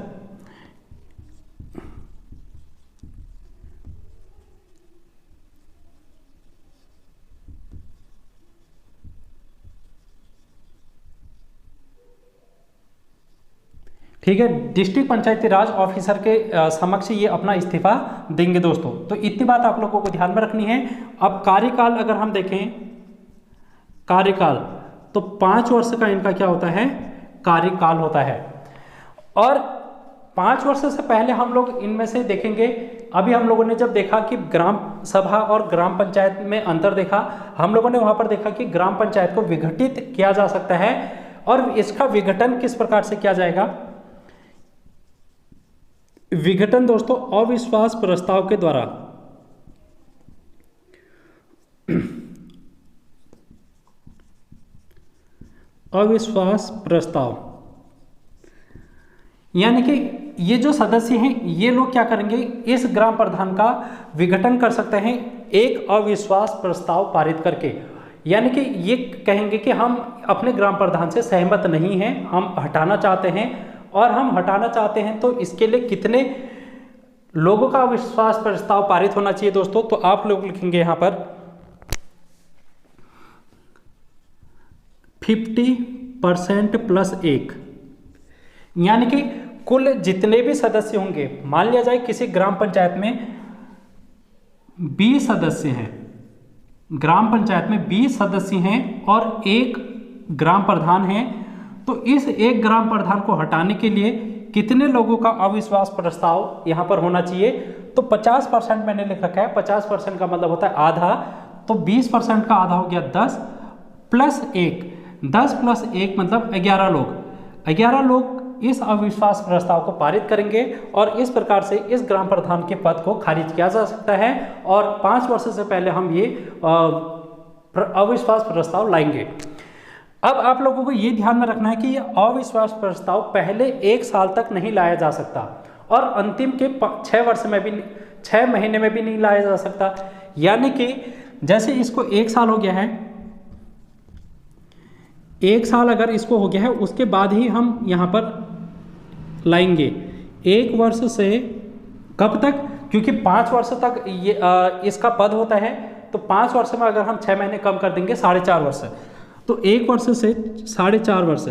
ठीक है, डिस्ट्रिक्ट पंचायती राज ऑफिसर के समक्ष ये अपना इस्तीफा देंगे दोस्तों। तो इतनी बात आप लोगों को ध्यान में रखनी है। अब कार्यकाल अगर हम देखें, कार्यकाल तो 5 वर्ष का इनका क्या होता है, कार्यकाल होता है। और 5 वर्ष से पहले हम लोग इनमें से देखेंगे, अभी हम लोगों ने जब देखा कि ग्राम सभा और ग्राम पंचायत में अंतर देखा, हम लोगों ने वहां पर देखा कि ग्राम पंचायत को विघटित किया जा सकता है और इसका विघटन किस प्रकार से किया जाएगा। विघटन दोस्तों अविश्वास प्रस्ताव के द्वारा। अविश्वास प्रस्ताव यानी कि ये जो सदस्य हैं ये लोग क्या करेंगे, इस ग्राम प्रधान का विघटन कर सकते हैं एक अविश्वास प्रस्ताव पारित करके। यानी कि ये कहेंगे कि हम अपने ग्राम प्रधान से सहमत नहीं हैं, हम हटाना चाहते हैं, और हम हटाना चाहते हैं तो इसके लिए कितने लोगों का अविश्वास प्रस्ताव पारित होना चाहिए दोस्तों। तो आप लोग लिखेंगे यहां पर 50% प्लस 1, यानी कि कुल जितने भी सदस्य होंगे, मान लिया जाए किसी ग्राम पंचायत में 20 सदस्य हैं, ग्राम पंचायत में 20 सदस्य हैं और एक ग्राम प्रधान है, तो इस एक ग्राम प्रधान को हटाने के लिए कितने लोगों का अविश्वास प्रस्ताव यहां पर होना चाहिए। तो 50% मैंने लिख रखा है, 50% का मतलब होता है आधा, तो 20% का आधा हो गया 10 प्लस 1, 10 प्लस 1 मतलब 11 लोग। 11 लोग इस अविश्वास प्रस्ताव को पारित करेंगे और इस प्रकार से इस ग्राम प्रधान के पद को खारिज किया जा सकता है और 5 वर्ष से पहले हम ये अविश्वास प्रस्ताव लाएंगे। अब आप लोगों को ये ध्यान में रखना है कि ये अविश्वास प्रस्ताव पहले 1 साल तक नहीं लाया जा सकता और अंतिम के 6 वर्ष में भी 6 महीने में भी नहीं लाया जा सकता। यानी कि जैसे इसको 1 साल हो गया है, 1 साल अगर इसको हो गया है उसके बाद ही हम यहाँ पर लाएंगे। 1 वर्ष से कब तक, क्योंकि 5 वर्ष तक ये इसका पद होता है, तो 5 वर्ष में अगर हम 6 महीने कम कर देंगे 4.5 वर्ष, तो 1 वर्ष से 4.5 वर्ष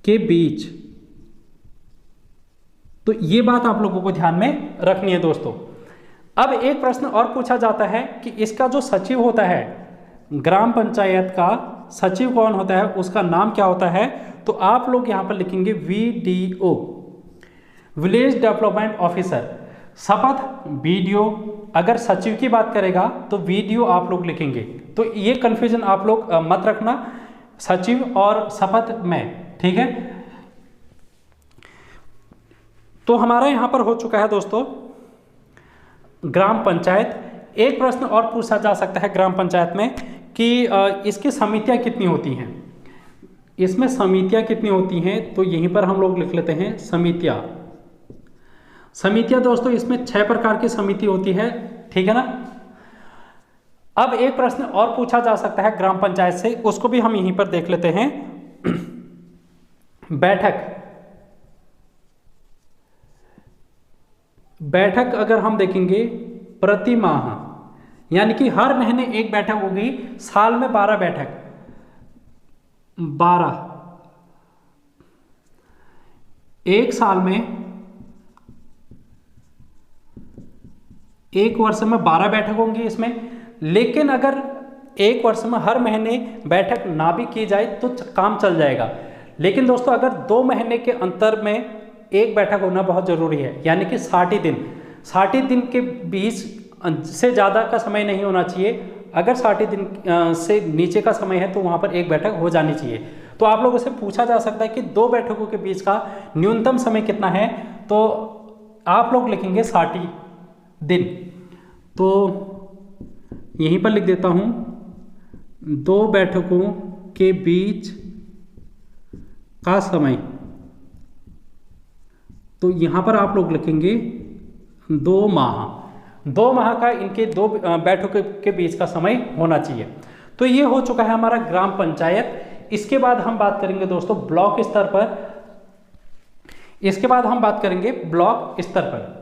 के बीच। तो ये बात आप लोगों को ध्यान में रखनी है दोस्तों। अब एक प्रश्न और पूछा जाता है कि इसका जो सचिव होता है, ग्राम पंचायत का सचिव कौन होता है, उसका नाम क्या होता है। तो आप लोग यहां पर लिखेंगे VDO, विलेज डेवलपमेंट ऑफिसर। शपथ BDO, अगर सचिव की बात करेगा तो VDO आप लोग लिखेंगे। तो ये कंफ्यूजन आप लोग मत रखना सचिव और शपथ में, ठीक है। तो हमारा यहां पर हो चुका है दोस्तों ग्राम पंचायत। एक प्रश्न और पूछा जा सकता है ग्राम पंचायत में कि इसकी समितियां कितनी होती हैं, इसमें समितियां कितनी होती हैं। तो यहीं पर हम लोग लिख लेते हैं समितियां। समितियां दोस्तों इसमें 6 प्रकार की समिति होती है, ठीक है ना। अब एक प्रश्न और पूछा जा सकता है ग्राम पंचायत से, उसको भी हम यहीं पर देख लेते हैं। बैठक अगर हम देखेंगे प्रति माह, यानी कि हर महीने एक बैठक होगी, साल में 12 बैठक, 12 एक साल में, एक वर्ष में 12 बैठक होंगी इसमें। लेकिन अगर एक वर्ष में हर महीने बैठक ना भी की जाए तो काम चल जाएगा। लेकिन दोस्तों अगर 2 महीने के अंतर में एक बैठक होना बहुत जरूरी है, यानी कि 60 दिन, 60 दिन के बीच से ज़्यादा का समय नहीं होना चाहिए। अगर 60 दिन से नीचे का समय है तो वहाँ पर एक बैठक हो जानी चाहिए। तो आप लोगों से पूछा जा सकता है कि 2 बैठकों के बीच का न्यूनतम समय कितना है, तो आप लोग लिखेंगे 60 दिन। तो यहीं पर लिख देता हूँ 2 बैठकों के बीच का समय, तो यहाँ पर आप लोग लिखेंगे 2 माह। 2 माह का इनके 2 बैठकों के बीच का समय होना चाहिए। तो ये हो चुका है हमारा ग्राम पंचायत। इसके बाद हम बात करेंगे दोस्तों ब्लॉक स्तर पर। इसके बाद हम बात करेंगे ब्लॉक स्तर पर।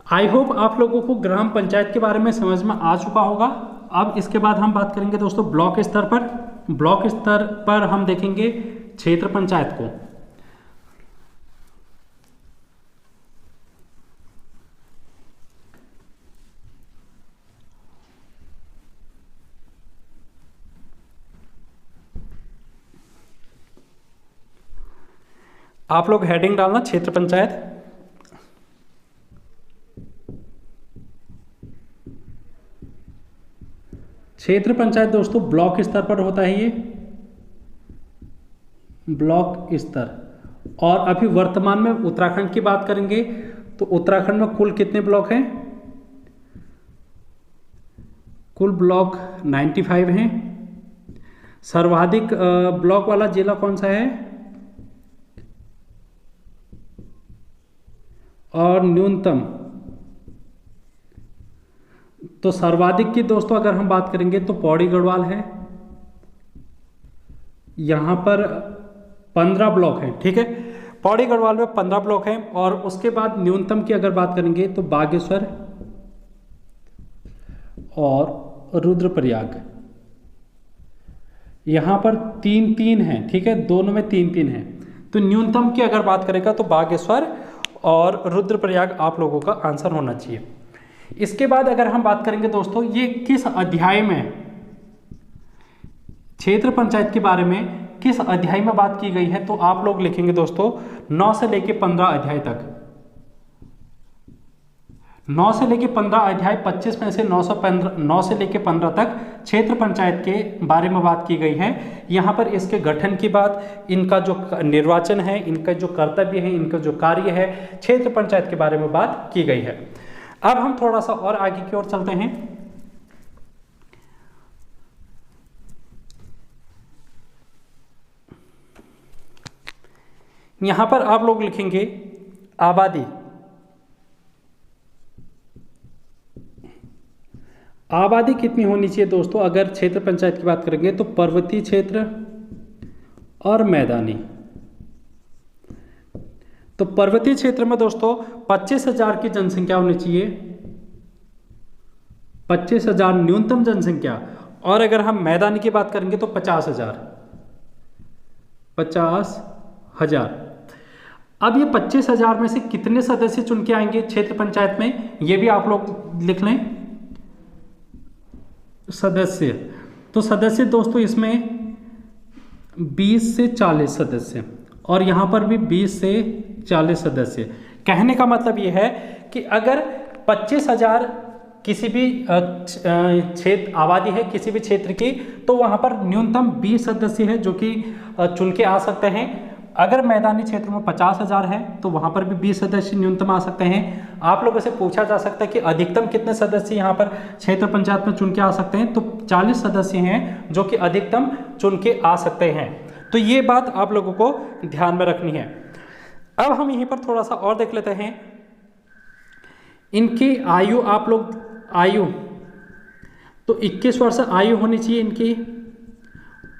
आई होप आप लोगों को ग्राम पंचायत के बारे में समझ में आ चुका होगा। अब इसके बाद हम बात करेंगे दोस्तों ब्लॉक स्तर पर। ब्लॉक स्तर पर हम देखेंगे क्षेत्र पंचायत को। आप लोग हेडिंग डालना क्षेत्र पंचायत। क्षेत्र पंचायत दोस्तों ब्लॉक स्तर पर होता है, ये ब्लॉक स्तर। और अभी वर्तमान में उत्तराखंड की बात करेंगे तो उत्तराखंड में कुल कितने ब्लॉक हैं? कुल ब्लॉक 95 हैं। सर्वाधिक ब्लॉक वाला जिला कौन सा है और न्यूनतम? तो सर्वाधिक की दोस्तों अगर हम बात करेंगे तो पौड़ी गढ़वाल है, यहां पर 15 ब्लॉक हैं। ठीक है, पौड़ी गढ़वाल में 15 ब्लॉक हैं। और उसके बाद न्यूनतम की अगर बात करेंगे तो बागेश्वर और रुद्रप्रयाग, यहां पर 3-3 हैं। ठीक है, दोनों में 3-3 हैं। तो न्यूनतम की अगर बात करेगा तो बागेश्वर और रुद्रप्रयाग आप लोगों का आंसर होना चाहिए। इसके बाद अगर हम बात करेंगे दोस्तों ये किस अध्याय में, क्षेत्र पंचायत के बारे में किस अध्याय में बात की गई है, तो आप लोग लिखेंगे दोस्तों 9 से लेके 15 अध्याय तक। 9 से लेके 15 अध्याय 25 में से 9 से लेके 15 तक क्षेत्र पंचायत के बारे में बात की गई है। यहाँ पर इसके गठन की बात, इनका जो निर्वाचन है, इनका जो कर्तव्य है, इनका जो कार्य है, क्षेत्र पंचायत के बारे में बात की गई है। अब हम थोड़ा सा और आगे की ओर चलते हैं। यहां पर आप लोग लिखेंगे आबादी। आबादी कितनी होनी चाहिए दोस्तों अगर क्षेत्र पंचायत की बात करेंगे तो पर्वतीय क्षेत्र और मैदानी। तो पर्वतीय क्षेत्र में दोस्तों 25,000 की जनसंख्या होनी चाहिए, 25,000 न्यूनतम जनसंख्या। और अगर हम मैदानी की बात करेंगे तो 50,000। अब ये 25,000 में से कितने सदस्य चुन के आएंगे क्षेत्र पंचायत में, ये भी आप लोग लिख लें। सदस्य, तो सदस्य दोस्तों इसमें 20 से 40 सदस्य, और यहां पर भी 20 से 40 सदस्य। कहने का मतलब ये है कि अगर 25,000 किसी भी क्षेत्र आबादी है किसी भी क्षेत्र की, तो वहां पर न्यूनतम 20 सदस्य है जो कि चुन के आ सकते हैं। अगर मैदानी क्षेत्र में 50,000 है तो वहां पर भी 20 सदस्य न्यूनतम आ सकते हैं। आप लोगों से पूछा जा सकता है कि अधिकतम कितने सदस्य यहाँ पर क्षेत्र पंचायत में चुन के आ सकते हैं, तो 40 सदस्य हैं जो कि अधिकतम चुन के आ सकते हैं। तो ये बात आप लोगों को ध्यान में रखनी है। अब हम यहीं पर थोड़ा सा और देख लेते हैं। इनकी आयु, आप लोग आयु तो 21 वर्ष आयु होनी चाहिए इनकी।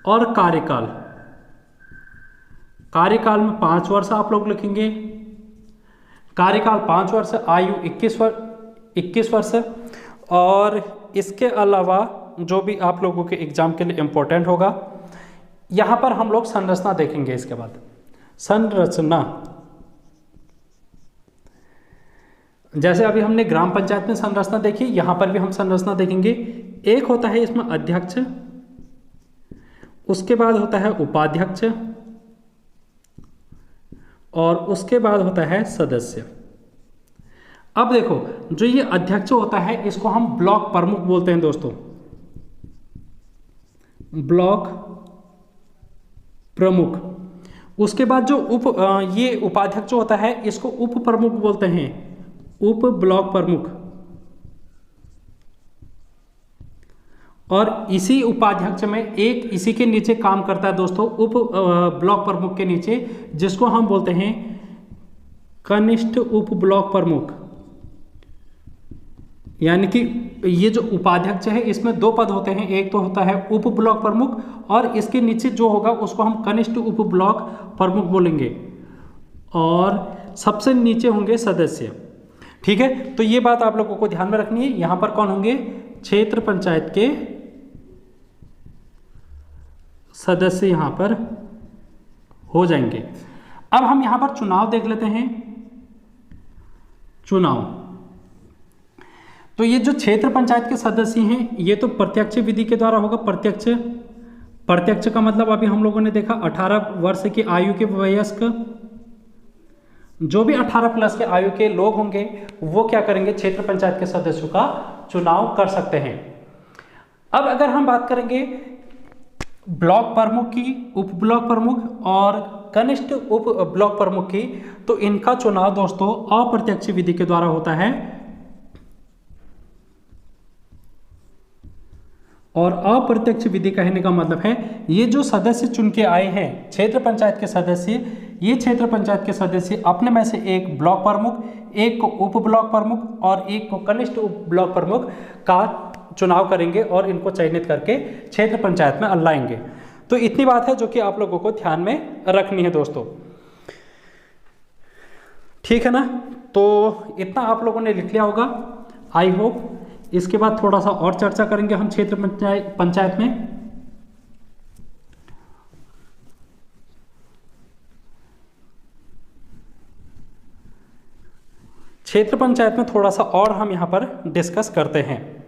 और कार्यकाल, कार्यकाल में 5 वर्ष आप लोग लिखेंगे। कार्यकाल 5 वर्ष, आयु 21 वर्ष। और इसके अलावा जो भी आप लोगों के एग्जाम के लिए इम्पोर्टेंट होगा, यहाँ पर हम लोग संरचना देखेंगे। इसके बाद संरचना, जैसे अभी हमने ग्राम पंचायत में संरचना देखी, यहाँ पर भी हम संरचना देखेंगे। एक होता है इसमें अध्यक्ष, उसके बाद होता है उपाध्यक्ष, और उसके बाद होता है सदस्य। अब देखो, जो ये अध्यक्ष होता है इसको हम ब्लॉक प्रमुख बोलते हैं दोस्तों, ब्लॉक प्रमुख। उसके बाद जो ये उपाध्यक्ष होता है इसको उप प्रमुख बोलते हैं, उप ब्लॉक प्रमुख। और इसी उपाध्यक्ष में एक इसी के नीचे काम करता है दोस्तों, उप ब्लॉक प्रमुख के नीचे, जिसको हम बोलते हैं कनिष्ठ उप ब्लॉक प्रमुख। यानी कि ये जो उपाध्यक्ष है इसमें दो पद होते हैं, एक तो होता है उप ब्लॉक प्रमुख और इसके नीचे जो होगा उसको हम कनिष्ठ उप ब्लॉक प्रमुख बोलेंगे, और सबसे नीचे होंगे सदस्य। ठीक है, तो ये बात आप लोगों को ध्यान में रखनी है। यहां पर कौन होंगे? क्षेत्र पंचायत के सदस्य यहां पर हो जाएंगे। अब हम यहां पर चुनाव देख लेते हैं। चुनाव, तो ये जो क्षेत्र पंचायत के सदस्य हैं ये तो प्रत्यक्ष विधि के द्वारा होगा। प्रत्यक्ष का मतलब अभी हम लोगों ने देखा 18 वर्ष की आयु के वयस्क, जो भी 18 प्लस के आयु के लोग होंगे वो क्या करेंगे? क्षेत्र पंचायत के सदस्यों का चुनाव कर सकते हैं। अब अगर हम बात करेंगे ब्लॉक प्रमुख की, उप ब्लॉक प्रमुख और कनिष्ठ उप ब्लॉक प्रमुख की, तो इनका चुनाव दोस्तों अप्रत्यक्ष विधि के द्वारा होता है। और अप्रत्यक्ष विधि कहने का मतलब है ये जो सदस्य चुन के आए हैं क्षेत्र पंचायत के सदस्य, ये क्षेत्र पंचायत के सदस्य अपने में से एक ब्लॉक प्रमुख, एक को उप ब्लॉक प्रमुख और एक को कनिष्ठ उप ब्लॉक प्रमुख का चुनाव करेंगे और इनको चयनित करके क्षेत्र पंचायत में लाएंगे। तो इतनी बात है जो कि आप लोगों को ध्यान में रखनी है दोस्तों। ठीक है ना? तो इतना आप लोगों ने लिख लिया होगा, आई होप। इसके बाद थोड़ा सा और चर्चा करेंगे हम क्षेत्र पंचायत में। क्षेत्र पंचायत में थोड़ा सा और हम यहां पर डिस्कस करते हैं।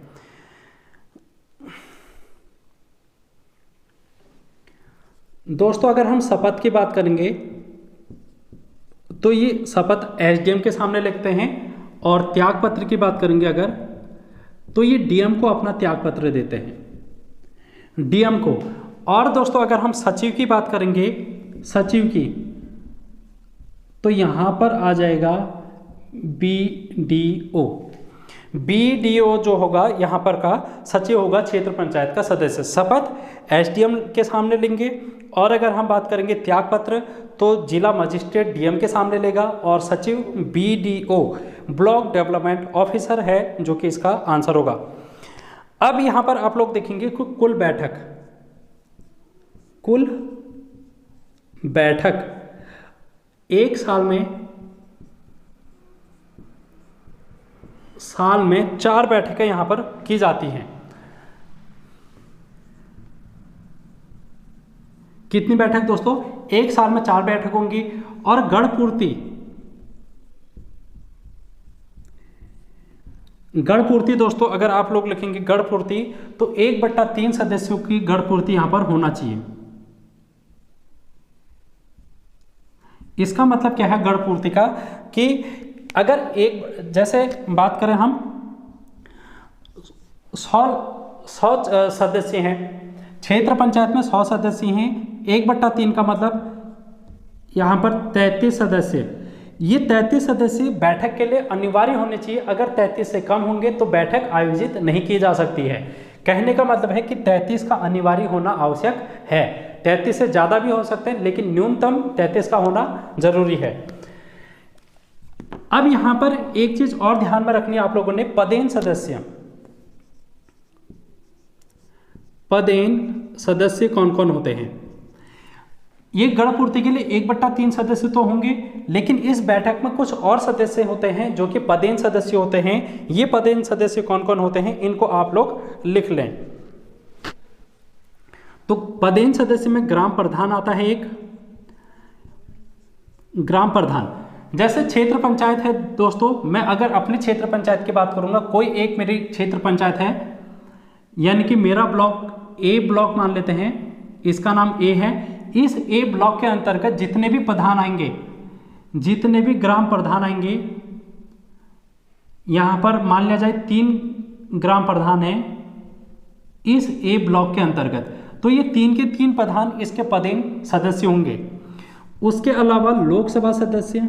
दोस्तों अगर हम शपथ की बात करेंगे तो ये शपथ एसडीएम के सामने लिखते हैं, और त्याग पत्र की बात करेंगे अगर, तो ये डीएम को अपना त्याग पत्र देते हैं, डीएम को। और दोस्तों अगर हम सचिव की बात करेंगे, सचिव की, तो यहां पर आ जाएगा बीडीओ। बीडीओ जो होगा यहाँ पर का सचिव होगा क्षेत्र पंचायत का सदस्य। शपथ एसडीएम के सामने लेंगे, और अगर हम बात करेंगे त्याग पत्र तो जिला मजिस्ट्रेट डीएम के सामने लेगा, और सचिव बीडीओ ब्लॉक डेवलपमेंट ऑफिसर है, जो कि इसका आंसर होगा। अब यहाँ पर आप लोग देखेंगे कुल बैठक एक साल में 4 बैठकें यहां पर की जाती हैं। कितनी बैठक दोस्तों? एक साल में 4 बैठक होंगी। और गणपूर्ति दोस्तों अगर आप लोग लिखेंगे गणपूर्ति, तो 1/3 सदस्यों की गणपूर्ति यहां पर होना चाहिए। इसका मतलब क्या है गणपूर्ति का? कि अगर एक, जैसे बात करें हम 100 सदस्य हैं, क्षेत्र पंचायत में 100 सदस्य हैं, 1/3 का मतलब यहाँ पर 33 सदस्य। ये 33 सदस्य बैठक के लिए अनिवार्य होने चाहिए। अगर 33 से कम होंगे तो बैठक आयोजित नहीं की जा सकती है। कहने का मतलब है कि 33 का अनिवार्य होना आवश्यक है। 33 से ज़्यादा भी हो सकते हैं, लेकिन न्यूनतम 33 का होना जरूरी है। अब यहां पर एक चीज और ध्यान में रखनी है आप लोगों ने, पदेन सदस्य कौन कौन होते हैं? ये गणपूर्ति के लिए 1/3 सदस्य तो होंगे, लेकिन इस बैठक में कुछ और सदस्य होते हैं जो कि पदेन सदस्य होते हैं। ये पदेन सदस्य कौन कौन होते हैं इनको आप लोग लिख लें। तो पदेन सदस्य में ग्राम प्रधान आता है, एक ग्राम प्रधान। जैसे क्षेत्र पंचायत है दोस्तों, मैं अगर अपनी क्षेत्र पंचायत की बात करूंगा, कोई एक मेरी क्षेत्र पंचायत है, यानी कि मेरा ब्लॉक ए ब्लॉक मान लेते हैं, इसका नाम ए है। इस ए ब्लॉक के अंतर्गत जितने भी प्रधान आएंगे, जितने भी ग्राम प्रधान आएंगे, यहाँ पर मान लिया जाए 3 ग्राम प्रधान है इस ए ब्लॉक के अंतर्गत, तो ये 3 के 3 प्रधान इसके पदेन सदस्य होंगे। उसके अलावा लोकसभा सदस्य,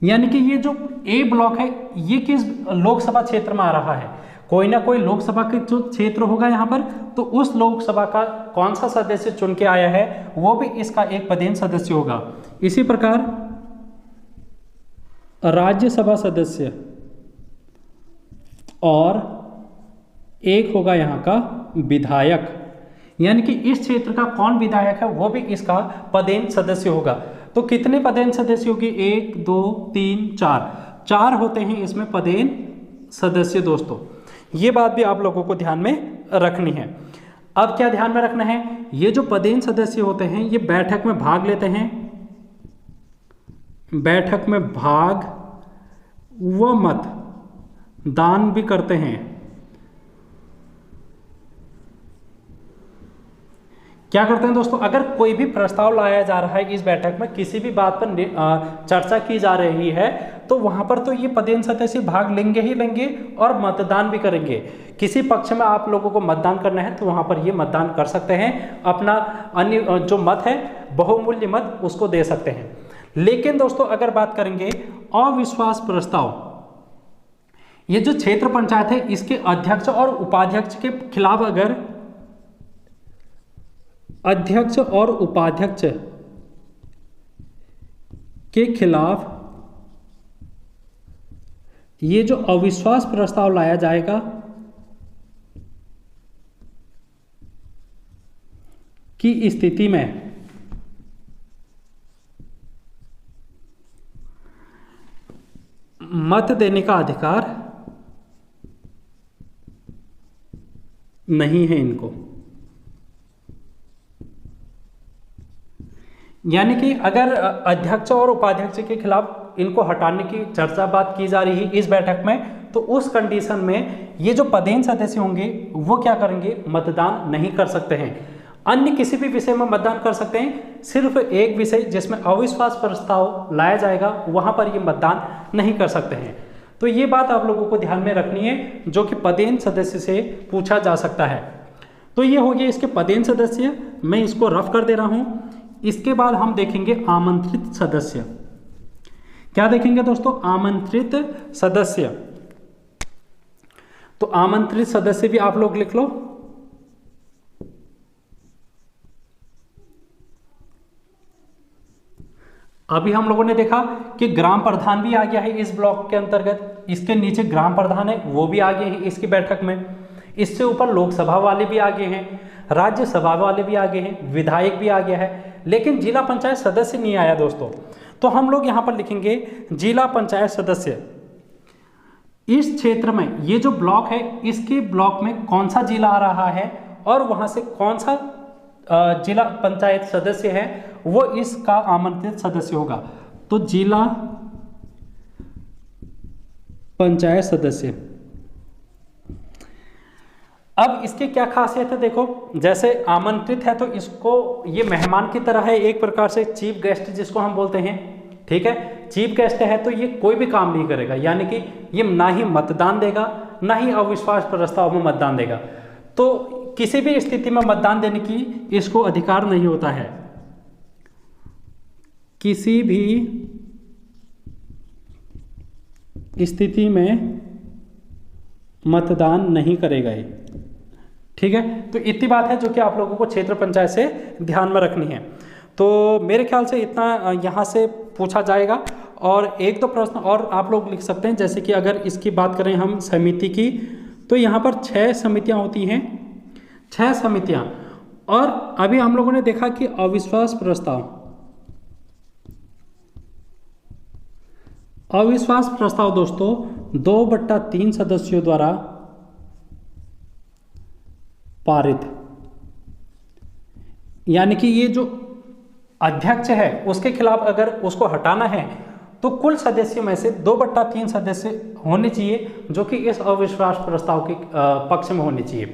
यानी कि ये जो ए ब्लॉक है ये किस लोकसभा क्षेत्र में आ रहा है, कोई ना कोई लोकसभा के जो क्षेत्र होगा यहाँ पर, तो उस लोकसभा का कौन सा सदस्य चुन के आया है वो भी इसका एक पदेन सदस्य होगा। इसी प्रकार राज्यसभा सदस्य और एक होगा यहाँ का विधायक, यानी कि इस क्षेत्र का कौन विधायक है वो भी इसका पदेन सदस्य होगा। तो कितने पदेन सदस्य होगी, 1 2 3 4 होते हैं इसमें पदेन सदस्य। दोस्तों ये बात भी आप लोगों को ध्यान में रखनी है। अब क्या ध्यान में रखना है, ये जो पदेन सदस्य होते हैं ये बैठक में भाग लेते हैं, बैठक में भाग व मत दान भी करते हैं। क्या करते हैं दोस्तों, अगर कोई भी प्रस्ताव लाया जा रहा है इस बैठक में, किसी भी बात पर चर्चा की जा रही है, तो वहां पर तो ये पदेन सदस्य भाग लेंगे ही लेंगे और मतदान भी करेंगे। किसी पक्ष में आप लोगों को मतदान करना है तो वहां पर ये मतदान कर सकते हैं, अपना अन्य जो मत है बहुमूल्य मत उसको दे सकते हैं। लेकिन दोस्तों अगर बात करेंगे अविश्वास प्रस्ताव, ये जो क्षेत्र पंचायत है इसके अध्यक्ष और उपाध्यक्ष के खिलाफ अगर अध्यक्ष और उपाध्यक्ष के खिलाफ ये जो अविश्वास प्रस्ताव लाया जाएगा की स्थिति में मत देने का अधिकार नहीं है इनको। यानी कि अगर अध्यक्ष और उपाध्यक्ष के खिलाफ इनको हटाने की चर्चा बात की जा रही है इस बैठक में, तो उस कंडीशन में ये जो पदेन सदस्य होंगे वो क्या करेंगे, मतदान नहीं कर सकते हैं। अन्य किसी भी विषय में मतदान कर सकते हैं, सिर्फ एक विषय जिसमें अविश्वास प्रस्ताव लाया जाएगा वहां पर ये मतदान नहीं कर सकते हैं। तो ये बात आप लोगों को ध्यान में रखनी है जो कि पदेन सदस्य से पूछा जा सकता है। तो ये हो गया इसके पदेन सदस्य, मैं इसको रफ कर दे रहा हूं। इसके बाद हम देखेंगे आमंत्रित सदस्य। क्या देखेंगे दोस्तों, आमंत्रित सदस्य। तो आमंत्रित सदस्य भी आप लोग लिख लो। अभी हम लोगों ने देखा कि ग्राम प्रधान भी आ गया है इस ब्लॉक के अंतर्गत, इसके नीचे ग्राम प्रधान है वो भी आ गए हैं इसकी बैठक में, इससे ऊपर लोकसभा वाले भी आ गए हैं, राज्यसभा वाले भी आ गए हैं, विधायक भी आ गया है, लेकिन जिला पंचायत सदस्य नहीं आया दोस्तों। तो हम लोग यहाँ पर लिखेंगे जिला पंचायत सदस्य। इस क्षेत्र में ये जो ब्लॉक है इसके ब्लॉक में कौन सा जिला आ रहा है और वहां से कौन सा जिला पंचायत सदस्य है वो इसका आमंत्रित सदस्य होगा। तो जिला पंचायत सदस्य। अब इसकी क्या खासियत है देखो, जैसे आमंत्रित है तो इसको ये मेहमान की तरह है, एक प्रकार से चीफ गेस्ट जिसको हम बोलते हैं, ठीक है। चीफ गेस्ट है तो ये कोई भी काम नहीं करेगा, यानी कि ये ना ही मतदान देगा ना ही अविश्वास प्रस्ताव में मतदान देगा। तो किसी भी स्थिति में मतदान देने की इसको अधिकार नहीं होता है, किसी भी स्थिति में मतदान नहीं करेगा ये, ठीक है। तो इतनी बात है जो कि आप लोगों को क्षेत्र पंचायत से ध्यान में रखनी है। तो मेरे ख्याल से इतना यहाँ से पूछा जाएगा। और एक दो प्रश्न और आप लोग लिख सकते हैं, जैसे कि अगर इसकी बात करें हम समिति की, तो यहाँ पर 6 समितियाँ होती हैं, 6 समितियाँ। और अभी हम लोगों ने देखा कि अविश्वास प्रस्ताव, अविश्वास प्रस्ताव दोस्तों 2/3 सदस्यों द्वारा पारित, यानी कि ये जो अध्यक्ष है उसके खिलाफ अगर उसको हटाना है तो कुल सदस्यों में से 2/3 सदस्य होने चाहिए जो कि इस अविश्वास प्रस्ताव के पक्ष में होने चाहिए।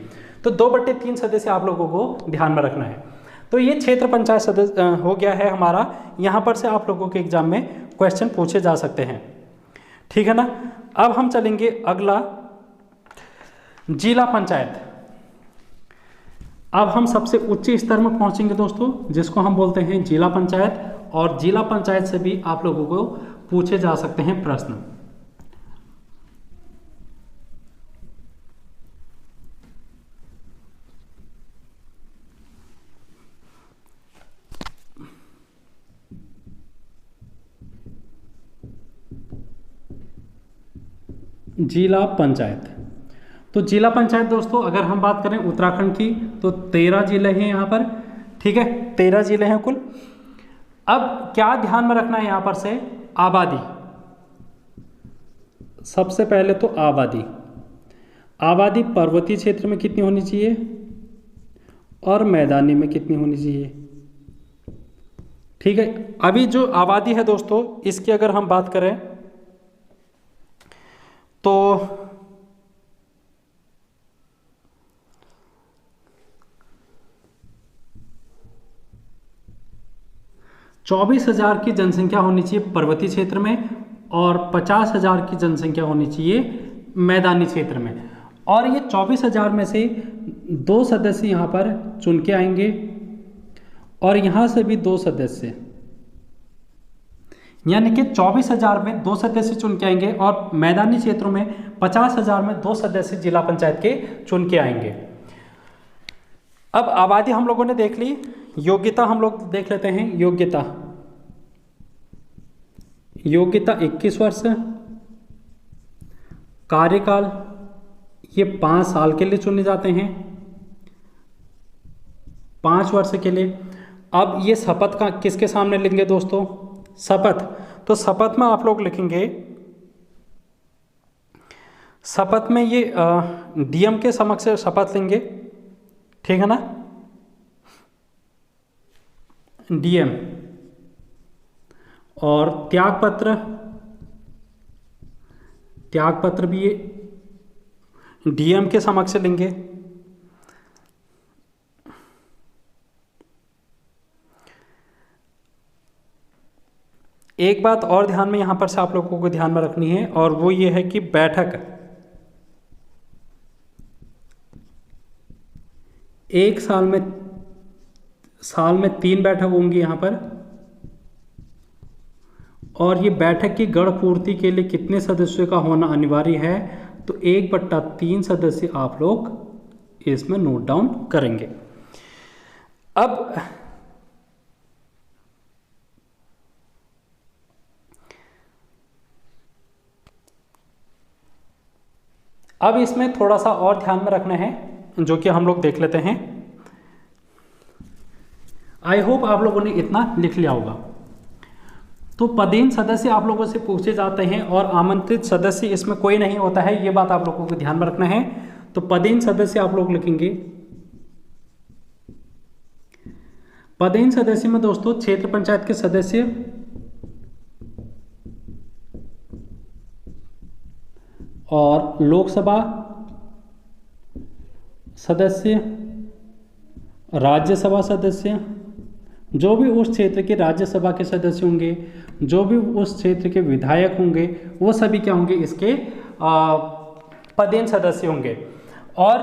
तो 2/3 सदस्य आप लोगों को ध्यान में रखना है। तो ये क्षेत्र पंचायत सदस्य हो गया है हमारा। यहाँ पर से आप लोगों के एग्जाम में क्वेश्चन पूछे जा सकते हैं, ठीक है ना। अब हम चलेंगे अगला, जिला पंचायत। अब हम सबसे उच्च स्तर में पहुंचेंगे दोस्तों, जिसको हम बोलते हैं जिला पंचायत, और जिला पंचायत से भी आप लोगों को पूछे जा सकते हैं प्रश्न। जिला पंचायत, तो जिला पंचायत दोस्तों अगर हम बात करें उत्तराखंड की तो 13 जिले हैं यहाँ पर, ठीक है, 13 जिले हैं कुल। अब क्या ध्यान में रखना है यहाँ पर से, आबादी। सबसे पहले तो आबादी, आबादी पर्वतीय क्षेत्र में कितनी होनी चाहिए और मैदानी में कितनी होनी चाहिए, ठीक है। अभी जो आबादी है दोस्तों, इसकी अगर हम बात करें तो 24,000 की जनसंख्या होनी चाहिए पर्वतीय क्षेत्र में और 50,000 की जनसंख्या होनी चाहिए मैदानी क्षेत्र में। और ये 24,000 में से 2 सदस्य यहाँ पर चुन के आएंगे और यहाँ से भी 2 सदस्य, यानी कि 24,000 में 2 सदस्य चुन के आएंगे और मैदानी क्षेत्रों में 50,000 में 2 सदस्य जिला पंचायत के चुन के आएंगे। अब आबादी हम लोगों ने देख ली, योग्यता हम लोग देख लेते हैं। योग्यता 21 वर्ष, कार्यकाल ये 5 साल के लिए चुने जाते हैं, 5 वर्ष के लिए। अब ये शपथ का किसके सामने लेंगे दोस्तों, शपथ, तो शपथ में आप लोग लिखेंगे, शपथ में ये डीएम के समक्ष शपथ लेंगे, ठीक है ना, डीएम। और त्यागपत्र भी ये डीएम के समक्ष लेंगे। एक बात और ध्यान में यहां पर से आप लोगों को ध्यान में रखनी है, और वो ये है कि बैठक, एक साल में 3 बैठक होंगी यहाँ पर। और ये बैठक की गण पूर्ति के लिए कितने सदस्यों का होना अनिवार्य है, तो 1/3 सदस्य आप लोग इसमें नोट डाउन करेंगे। अब इसमें थोड़ा सा और ध्यान में रखना है, जो कि हम लोग देख लेते हैं। आई होप आप लोगों ने इतना लिख लिया होगा। तो पदेन सदस्य आप लोगों से पूछे जाते हैं और आमंत्रित सदस्य इसमें कोई नहीं होता है, ये बात आप लोगों को ध्यान में रखना है। तो पदेन सदस्य आप लोग लिखेंगे, पदेन सदस्य में दोस्तों क्षेत्र पंचायत के सदस्य, और लोकसभा सदस्य, राज्यसभा सदस्य, जो भी उस क्षेत्र के राज्यसभा के सदस्य होंगे, जो भी उस क्षेत्र के विधायक होंगे, वो सभी क्या होंगे, इसके पदेन सदस्य होंगे। और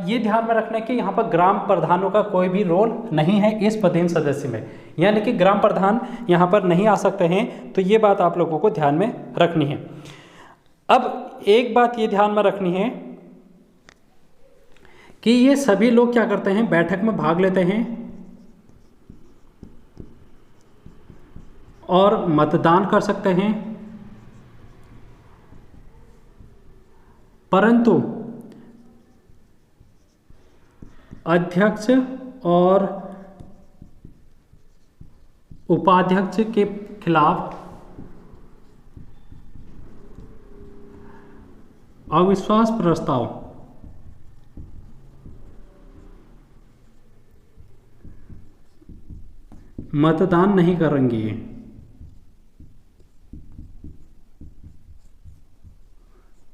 ये ध्यान में रखना है कि यहाँ पर ग्राम प्रधानों का कोई भी रोल नहीं है इस पदेन सदस्य में, यानी कि ग्राम प्रधान यहाँ पर नहीं आ सकते हैं। तो ये बात आप लोगों को ध्यान में रखनी है। अब एक बात ये ध्यान में रखनी है कि ये सभी लोग क्या करते हैं, बैठक में भाग लेते हैं और मतदान कर सकते हैं, परंतु अध्यक्ष और उपाध्यक्ष के खिलाफ अविश्वास प्रस्ताव मतदान नहीं करेंगे।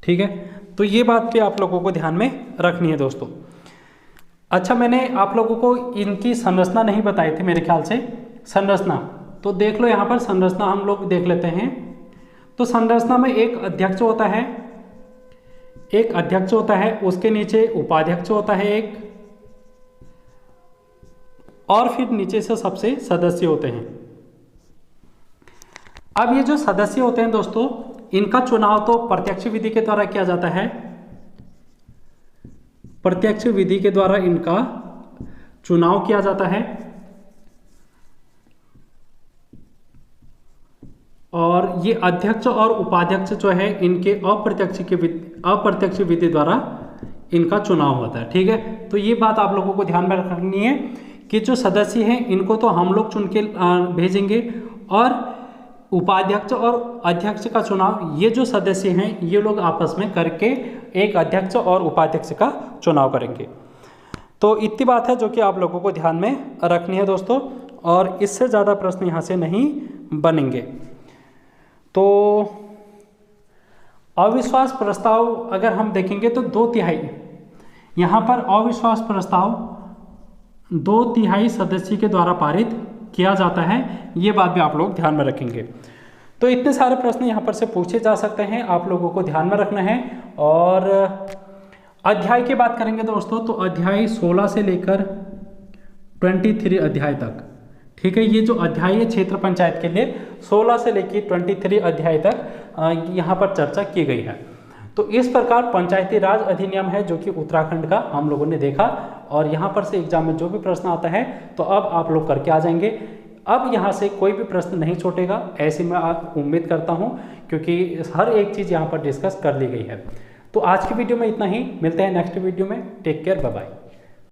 ठीक है, तो ये बात भी आप लोगों को ध्यान में रखनी है दोस्तों। अच्छा, मैंने आप लोगों को इनकी संरचना नहीं बताई थी मेरे ख्याल से। संरचना तो देख लो यहाँ पर संरचना हम लोग देख लेते हैं। तो संरचना में एक अध्यक्ष होता है, उसके नीचे उपाध्यक्ष होता है एक, और फिर नीचे से सबसे सदस्य होते हैं। अब ये जो सदस्य होते हैं दोस्तों, इनका चुनाव तो प्रत्यक्ष विधि के द्वारा किया जाता है, प्रत्यक्ष विधि के द्वारा इनका चुनाव किया जाता है। और ये अध्यक्ष और उपाध्यक्ष जो है इनके अप्रत्यक्ष विधि द्वारा इनका चुनाव होता है। ठीक है, तो ये बात आप लोगों को ध्यान में रखनी है कि जो सदस्य हैं इनको तो हम लोग चुन के भेजेंगे, और उपाध्यक्ष और अध्यक्ष का चुनाव ये जो सदस्य हैं ये लोग आपस में करके एक अध्यक्ष और उपाध्यक्ष का चुनाव करेंगे। तो इतनी बात है जो कि आप लोगों को ध्यान में रखनी है दोस्तों, और इससे ज़्यादा प्रश्न यहाँ से नहीं बनेंगे। तो अविश्वास प्रस्ताव अगर हम देखेंगे तो 2/3 यहाँ पर अविश्वास प्रस्ताव 2/3 सदस्य के द्वारा पारित किया जाता है, ये बात भी आप लोग ध्यान में रखेंगे। तो इतने सारे प्रश्न यहाँ पर से पूछे जा सकते हैं, आप लोगों को ध्यान में रखना है। और अध्याय की बात करेंगे दोस्तों, तो अध्याय 16 से लेकर 23 अध्याय तक, ठीक है, ये जो अध्याय है क्षेत्र पंचायत के लिए 16 से लेकर 23 अध्याय तक यहाँ पर चर्चा की गई है। तो इस प्रकार पंचायती राज अधिनियम है जो कि उत्तराखंड का हम लोगों ने देखा, और यहाँ पर से एग्जाम में जो भी प्रश्न आता है तो अब आप लोग करके आ जाएंगे। अब यहाँ से कोई भी प्रश्न नहीं छूटेगा, ऐसी मैं उम्मीद करता हूँ, क्योंकि हर एक चीज़ यहाँ पर डिस्कस कर ली गई है। तो आज की वीडियो में इतना ही, मिलते हैं नेक्स्ट वीडियो में। Take care, bye bye.